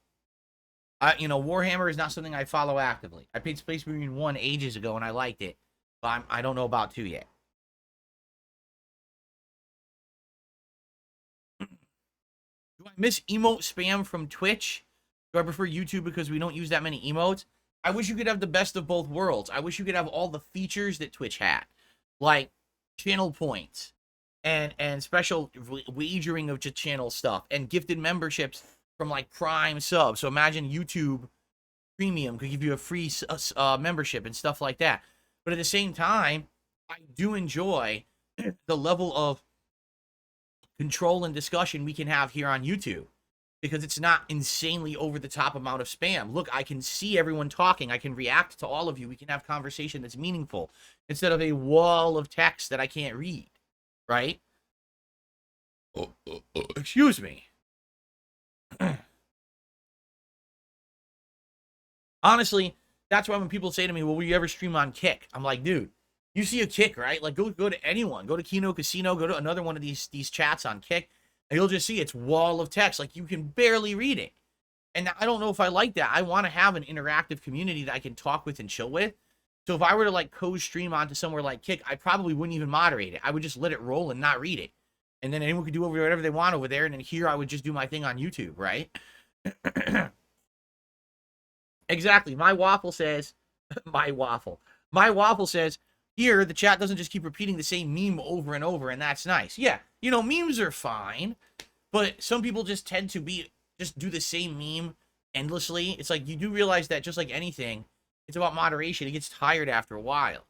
Warhammer is not something I follow actively. I played Space Marine 1 ages ago and I liked it, but I don't know about 2 yet. Do I miss emote spam from Twitch? Do I prefer YouTube because we don't use that many emotes? I wish you could have the best of both worlds. I wish you could have all the features that Twitch had, like channel points and special wagering of channel stuff and gifted memberships from like Prime Sub. So imagine YouTube Premium could give you a free membership and stuff like that. But at the same time, I do enjoy the level of control and discussion we can have here on YouTube because it's not insanely over the top amount of spam. Look, I can see everyone talking. I can react to all of you. We can have conversation that's meaningful instead of a wall of text that I can't read, right? Excuse me. Honestly, that's why when people say to me, well, will you ever stream on Kick? I'm like, dude, you see a Kick, right? Like, go to anyone. Go to Kino Casino. Go to another one of these chats on Kick. And you'll just see it's wall of text. Like, you can barely read it. And I don't know if I like that. I want to have an interactive community that I can talk with and chill with. So if I were to, like, co-stream onto somewhere like Kick, I probably wouldn't even moderate it. I would just let it roll and not read it. And then anyone could do whatever they want over there. And then here I would just do my thing on YouTube, right? Exactly. My waffle says, my waffle says, here, the chat doesn't just keep repeating the same meme over and over, and that's nice. Yeah, memes are fine, but some people just tend to just do the same meme endlessly. It's like, you do realize that just like anything, it's about moderation. It gets tired after a while.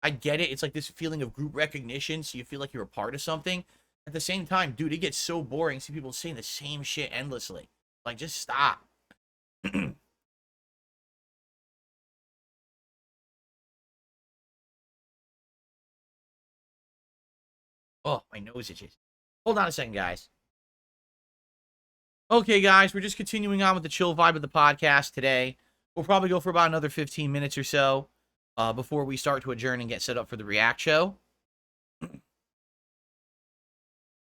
I get it. It's like this feeling of group recognition, so you feel like you're a part of something. At the same time, dude, it gets so boring to see people saying the same shit endlessly. Like, just stop. Oh, my nose itches. Hold on a second, guys. Okay, guys, we're just continuing on with the chill vibe of the podcast today. We'll probably go for about another 15 minutes or so before we start to adjourn and get set up for the React show.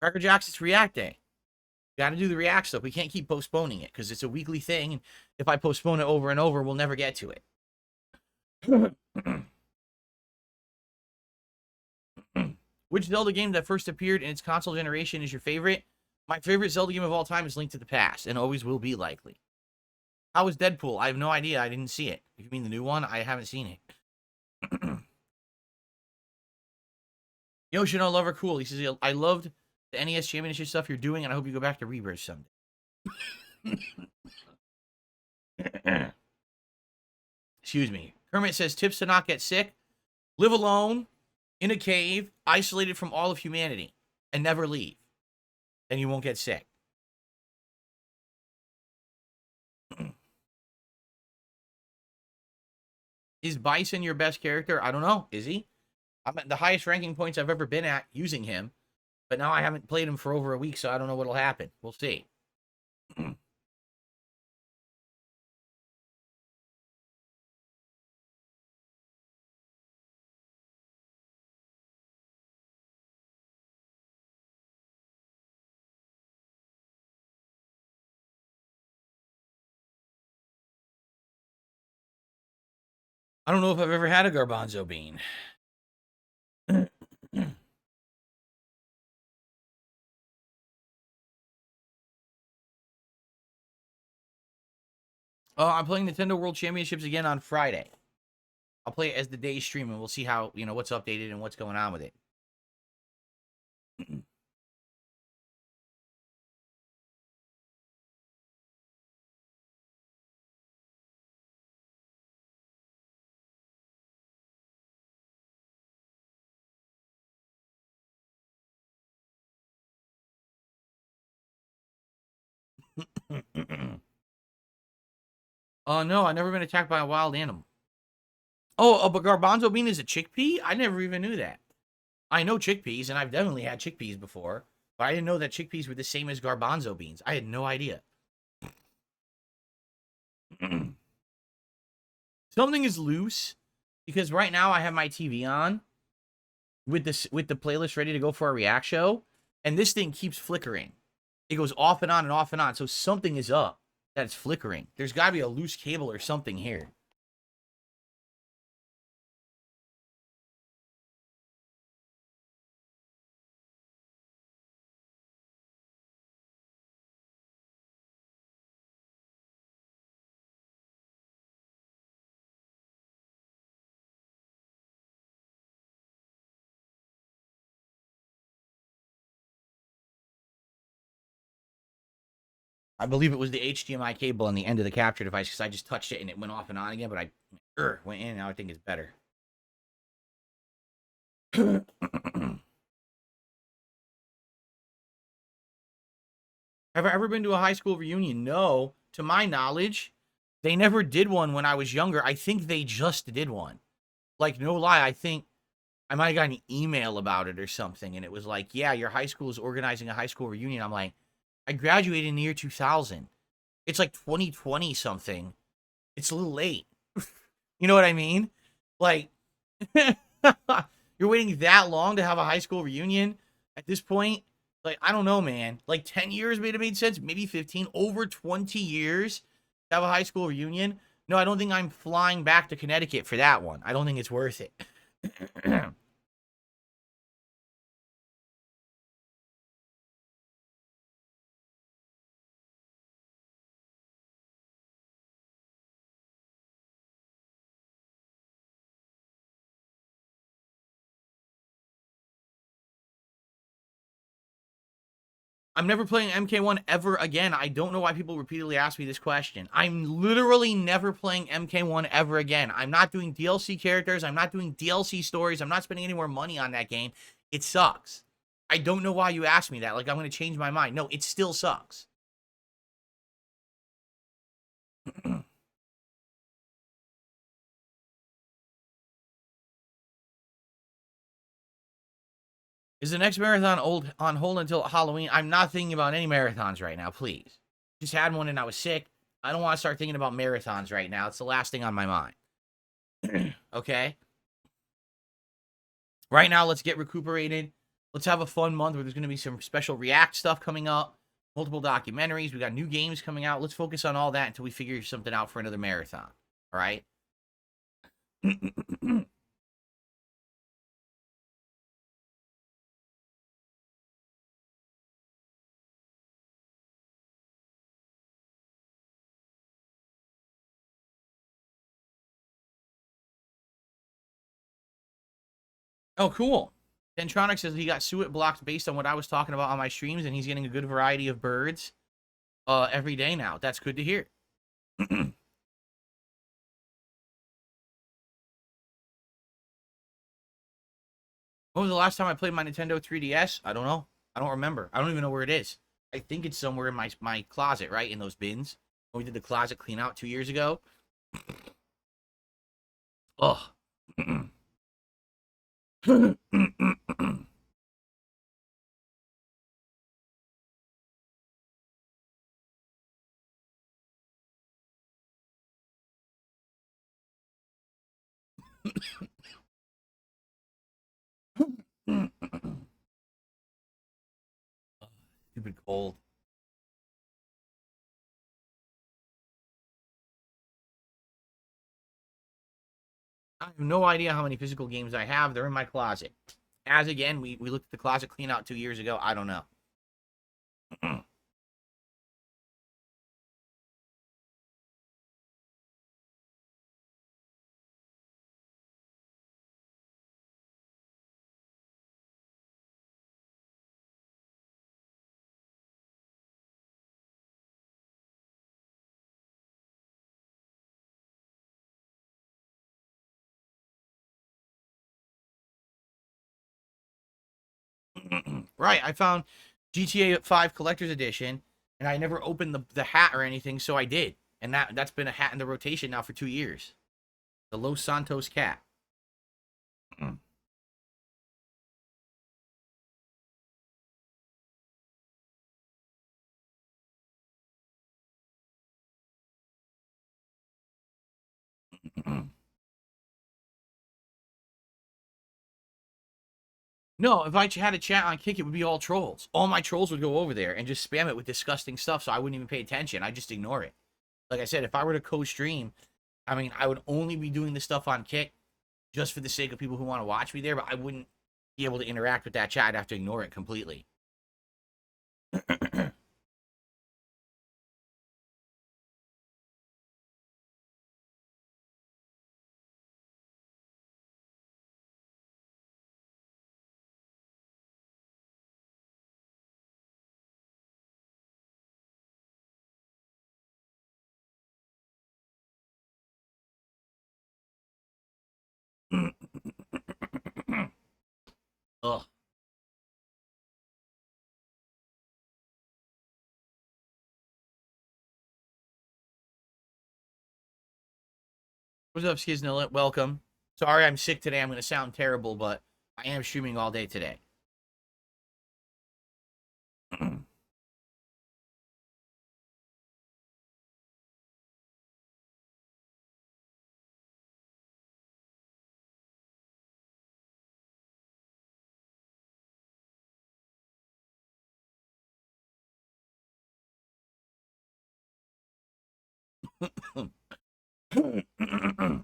Cracker Jacks, it's React Day. Got to do the React stuff. We can't keep postponing it because it's a weekly thing. And if I postpone it over and over, we'll never get to it. Which Zelda game that first appeared in its console generation is your favorite? My favorite Zelda game of all time is Link to the Past, and always will be likely. How was Deadpool? I have no idea. I didn't see it. If you mean the new one, I haven't seen it. Yoshino Lover Cool. He says, I loved the NES Championship stuff you're doing, and I hope you go back to Rebirth someday. Excuse me. Kermit says, tips to not get sick. Live alone, in a cave, isolated from all of humanity, and never leave. And you won't get sick. Is Bison your best character? I don't know. Is he? I'm at the highest ranking points I've ever been at using him. But now I haven't played him for over a week, so I don't know what'll happen. We'll see. I don't know if I've ever had a garbanzo bean. I'm playing Nintendo World Championships again on Friday. I'll play it as the day stream, and we'll see how, what's updated and what's going on with it. No, I've never been attacked by a wild animal. Oh, but garbanzo bean is a chickpea? I never even knew that. I know chickpeas, and I've definitely had chickpeas before, but I didn't know that chickpeas were the same as garbanzo beans. I had no idea. Something is loose, because right now I have my TV on with the playlist ready to go for a react show, and this thing keeps flickering. It goes off and on and off and on, so something is up that's flickering. There's got to be a loose cable or something here. I believe it was the HDMI cable on the end of the capture device, because I just touched it and it went off and on again, but I went in, and now I think it's better. Have I ever been to a high school reunion? No. To my knowledge, they never did one when I was younger. I think they just did one. Like, no lie, I think I might have got an email about it or something, and it was like, yeah, your high school is organizing a high school reunion. I'm like, I graduated in the year 2000. It's like 2020 something. It's a little late. You know what I mean? Like, you're waiting that long to have a high school reunion at this point? Like, I don't know, man. Like, 10 years may have made sense. Maybe 15. Over 20 years to have a high school reunion? No, I don't think I'm flying back to Connecticut for that one. I don't think it's worth it. I'm never playing MK1 ever again. I don't know why people repeatedly ask me this question. I'm literally never playing MK1 ever again. I'm not doing DLC characters. I'm not doing DLC stories. I'm not spending any more money on that game. It sucks. I don't know why you asked me that. Like, I'm going to change my mind. No, it still sucks. Is the next marathon on hold until Halloween? I'm not thinking about any marathons right now, please. Just had one and I was sick. I don't want to start thinking about marathons right now. It's the last thing on my mind. Okay? Right now, let's get recuperated. Let's have a fun month where there's going to be some special React stuff coming up, multiple documentaries. We got new games coming out. Let's focus on all that until we figure something out for another marathon. All right? Oh, cool. Dentronic says he got suet blocked based on what I was talking about on my streams, and he's getting a good variety of birds every day now. That's good to hear. When was the last time I played my Nintendo 3DS? I don't know. I don't remember. I don't even know where it is. I think it's somewhere in my closet, right? In those bins. When we did the closet clean out 2 years ago. Ugh. Stupid cold. I have no idea how many physical games I have. They're in my closet. As again, we looked at the closet clean out 2 years ago. I don't know. Right, I found GTA 5 Collector's Edition, and I never opened the hat or anything, so I did. And that's been a hat in the rotation now for 2 years. The Los Santos cat. No, if I had a chat on Kick, it would be all trolls. All my trolls would go over there and just spam it with disgusting stuff, so I wouldn't even pay attention. I just ignore it. Like I said, if I were to co-stream, I mean, I would only be doing the stuff on Kick just for the sake of people who want to watch me there, but I wouldn't be able to interact with that chat. I'd have to ignore it completely. Ugh. What's up, Skiznilla? Welcome. Sorry I'm sick today. I'm going to sound terrible, but I am streaming all day today.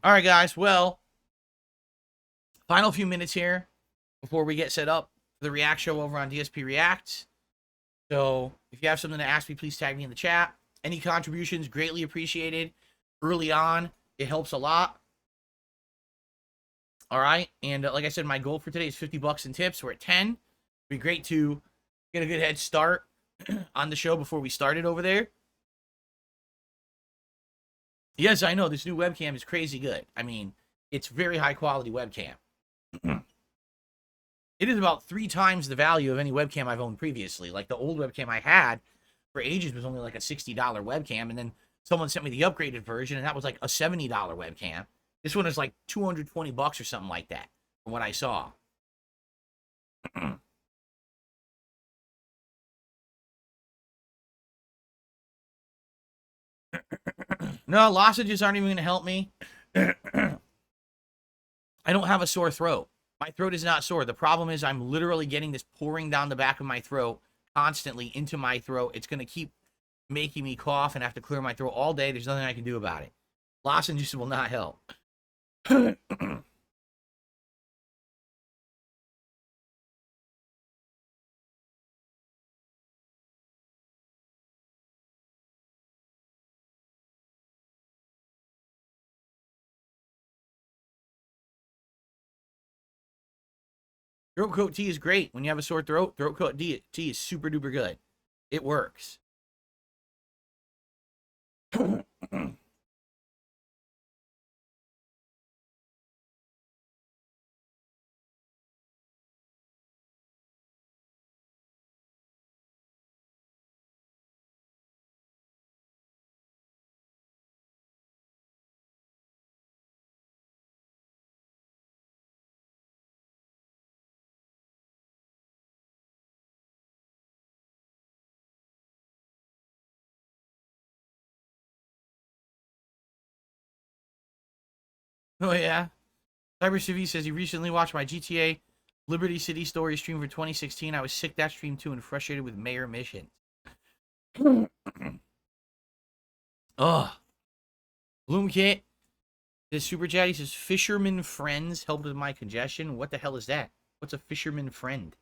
All right, guys. Well, final few minutes here before we get set up for the React show over on DSP Reacts. So if you have something to ask me, please tag me in the chat. Any contributions, greatly appreciated. Early on, it helps a lot. All right. And like I said, my goal for today is $50 in tips. We're at 10. It'd be great to get a good head start on the show before we started over there. Yes, I know this new webcam is crazy good. I mean, it's very high quality webcam. It is about 3 times the value of any webcam I've owned previously. Like the old webcam I had for ages was only like a $60 webcam, and then someone sent me the upgraded version, and that was like a $70 webcam. This one is like $220 or something like that, from what I saw. No, lozenges aren't even going to help me. I don't have a sore throat. My throat is not sore. The problem is I'm literally getting this pouring down the back of my throat constantly into my throat. It's going to keep making me cough and have to clear my throat all day. There's nothing I can do about it. Lozenges will not help. Throat coat tea is great. When you have a sore throat, throat coat tea is super duper good. It works. Oh, yeah. CyberCV says he recently watched my GTA Liberty City story stream for 2016. I was sick that stream too and frustrated with mayor missions. Ugh. Bloomkit. This super chat, he says, fisherman friends helped with my congestion. What the hell is that? What's a fisherman friend?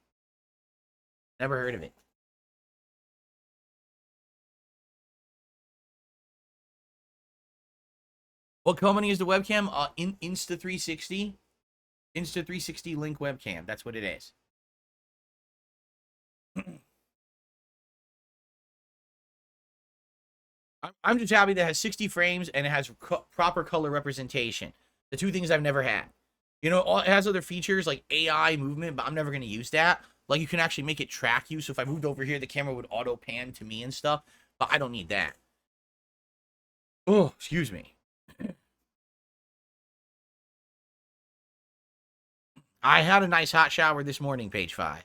Never heard of it. What company is the webcam? Insta360. Insta360 Link webcam. That's what it is. I'm just happy that it has 60 frames and it has proper color representation. The two things I've never had. You know, it has other features like AI movement, but I'm never going to use that. Like, you can actually make it track you. So if I moved over here, the camera would auto pan to me and stuff. But I don't need that. Oh, excuse me. I had a nice hot shower this morning, page 5.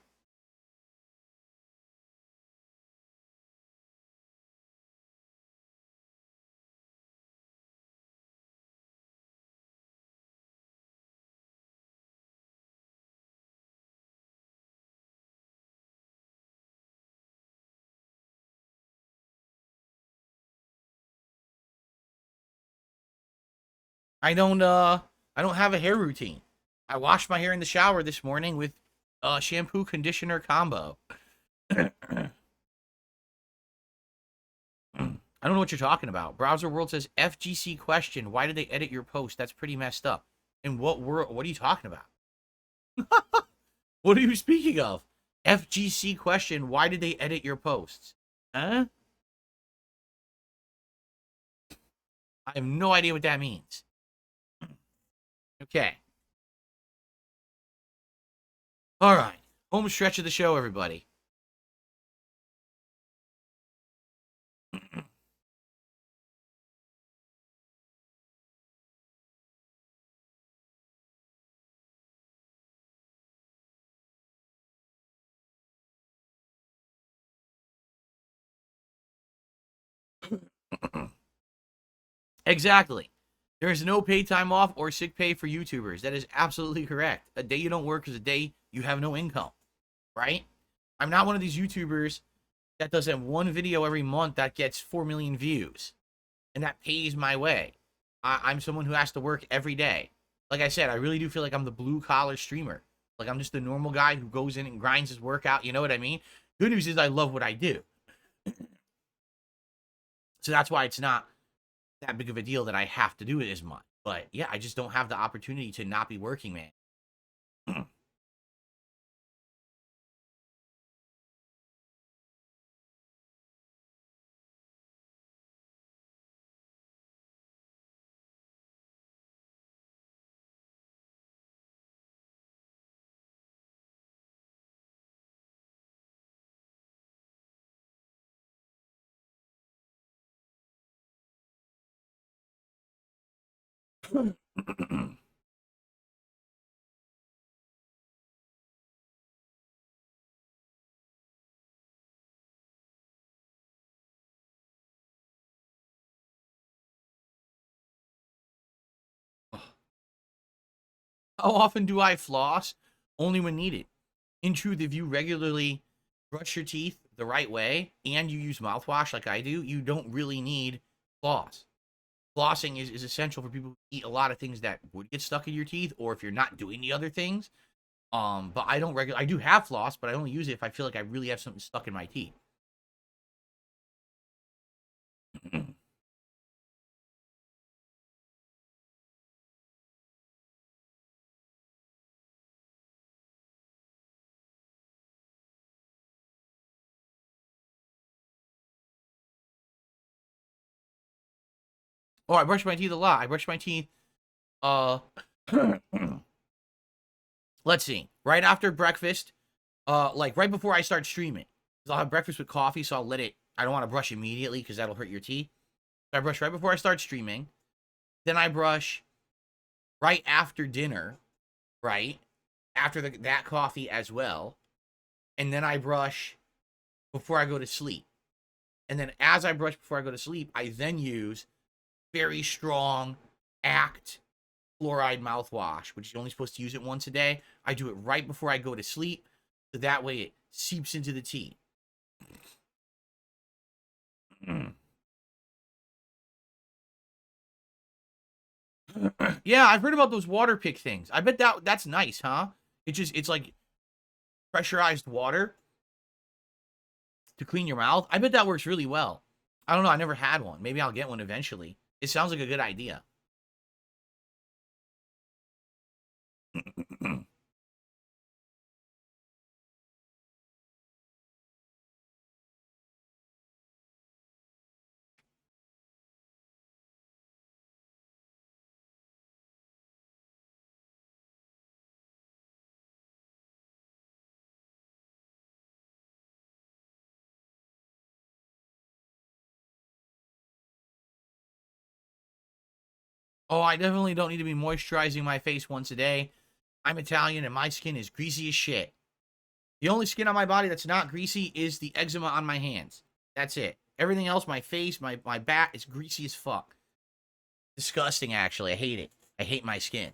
I don't have a hair routine. I washed my hair in the shower this morning with shampoo conditioner combo. I don't know what you're talking about. Browser World says FGC question. Why did they edit your post? That's pretty messed up. In what world? What are you talking about? What are you speaking of? FGC question. Why did they edit your posts? Huh? I have no idea what that means. Okay. All right. Home stretch of the show, everybody. Exactly. There is no paid time off or sick pay for YouTubers. That is absolutely correct. A day you don't work is a day you have no income, right? I'm not one of these YouTubers that does that one video every month that gets 4 million views and that pays my way. I'm someone who has to work every day. Like I said, I really do feel like I'm the blue collar streamer. Like I'm just the normal guy who goes in and grinds his work out. You know what I mean? Good news is I love what I do. So that's why it's not that big of a deal that I have to do it as much. But yeah, I just don't have the opportunity to not be working, man. How often do I floss? Only when needed. In truth, if you regularly brush your teeth the right way and you use mouthwash like I do, you don't really need floss. Flossing is essential for people who eat a lot of things that would get stuck in your teeth, or if you're not doing the other things. But I do have floss, but I only use it if I feel like I really have something stuck in my teeth. Oh, I brush my teeth a lot. I brush my teeth, uh, let's see, right after breakfast, like right before I start streaming. 'Cause I'll have breakfast with coffee, so I'll let it, I don't want to brush immediately because that'll hurt your teeth. So I brush right before I start streaming. Then I brush right after dinner, right? After that coffee as well. And then I brush before I go to sleep. And then as I brush before I go to sleep, I then use very strong Act fluoride mouthwash, which you're only supposed to use it once a day. I do it right before I go to sleep, so that way it seeps into the tea. Yeah, I've heard about those water pick things. I bet that's nice, huh? It's like pressurized water to clean your mouth. I bet that works really well. I don't know. I never had one. Maybe I'll get one eventually. It sounds like a good idea. Oh, I definitely don't need to be moisturizing my face once a day. I'm Italian and my skin is greasy as shit. The only skin on my body that's not greasy is the eczema on my hands. That's it. Everything else, my face, my back, is greasy as fuck. Disgusting, actually. I hate it. I hate my skin.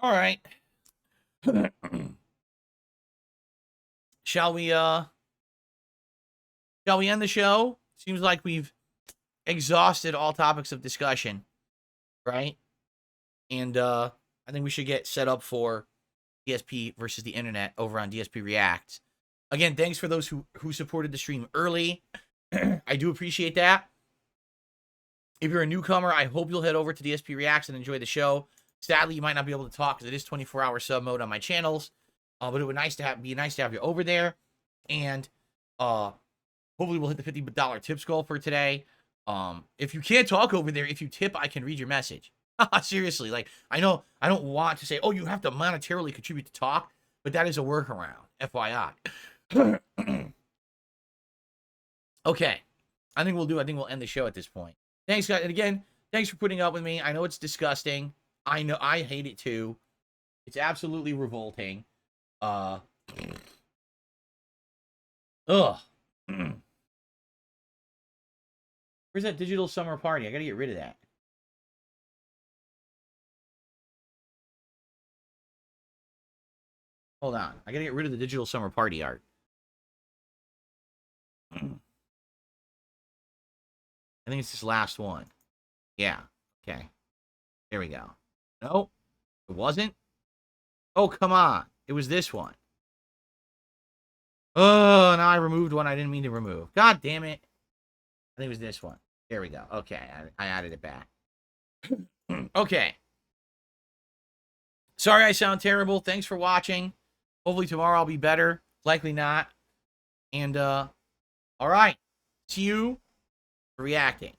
All right. Shall we end the show? Seems like we've exhausted all topics of discussion, right? And I think we should get set up for DSP versus the internet over on DSP Reacts. Again, thanks for those who supported the stream early. I do appreciate that. If you're a newcomer, I hope you'll head over to DSP Reacts and enjoy the show. Sadly, you might not be able to talk because it is 24-hour sub mode on my channels. But it would be nice to have you over there. And hopefully we'll hit the $50 tips goal for today. If you can't talk over there, if you tip, I can read your message. Seriously, like, I know I don't want to say, oh, you have to monetarily contribute to talk, but that is a workaround, FYI. Okay. I think we'll end the show at this point. Thanks, guys. And again, thanks for putting up with me. I know it's disgusting. I know I hate it too. It's absolutely revolting. Ugh. Where's that digital summer party? I gotta get rid of that. Hold on. I gotta get rid of the digital summer party art. I think it's this last one. Yeah. Okay. There we go. No, it wasn't. Oh, come on. It was this one. Oh, now I removed one I didn't mean to remove. God damn it. I think it was this one. There we go. Okay, I added it back. Okay. Sorry I sound terrible. Thanks for watching. Hopefully tomorrow I'll be better. Likely not. And, all right. See you for reacting.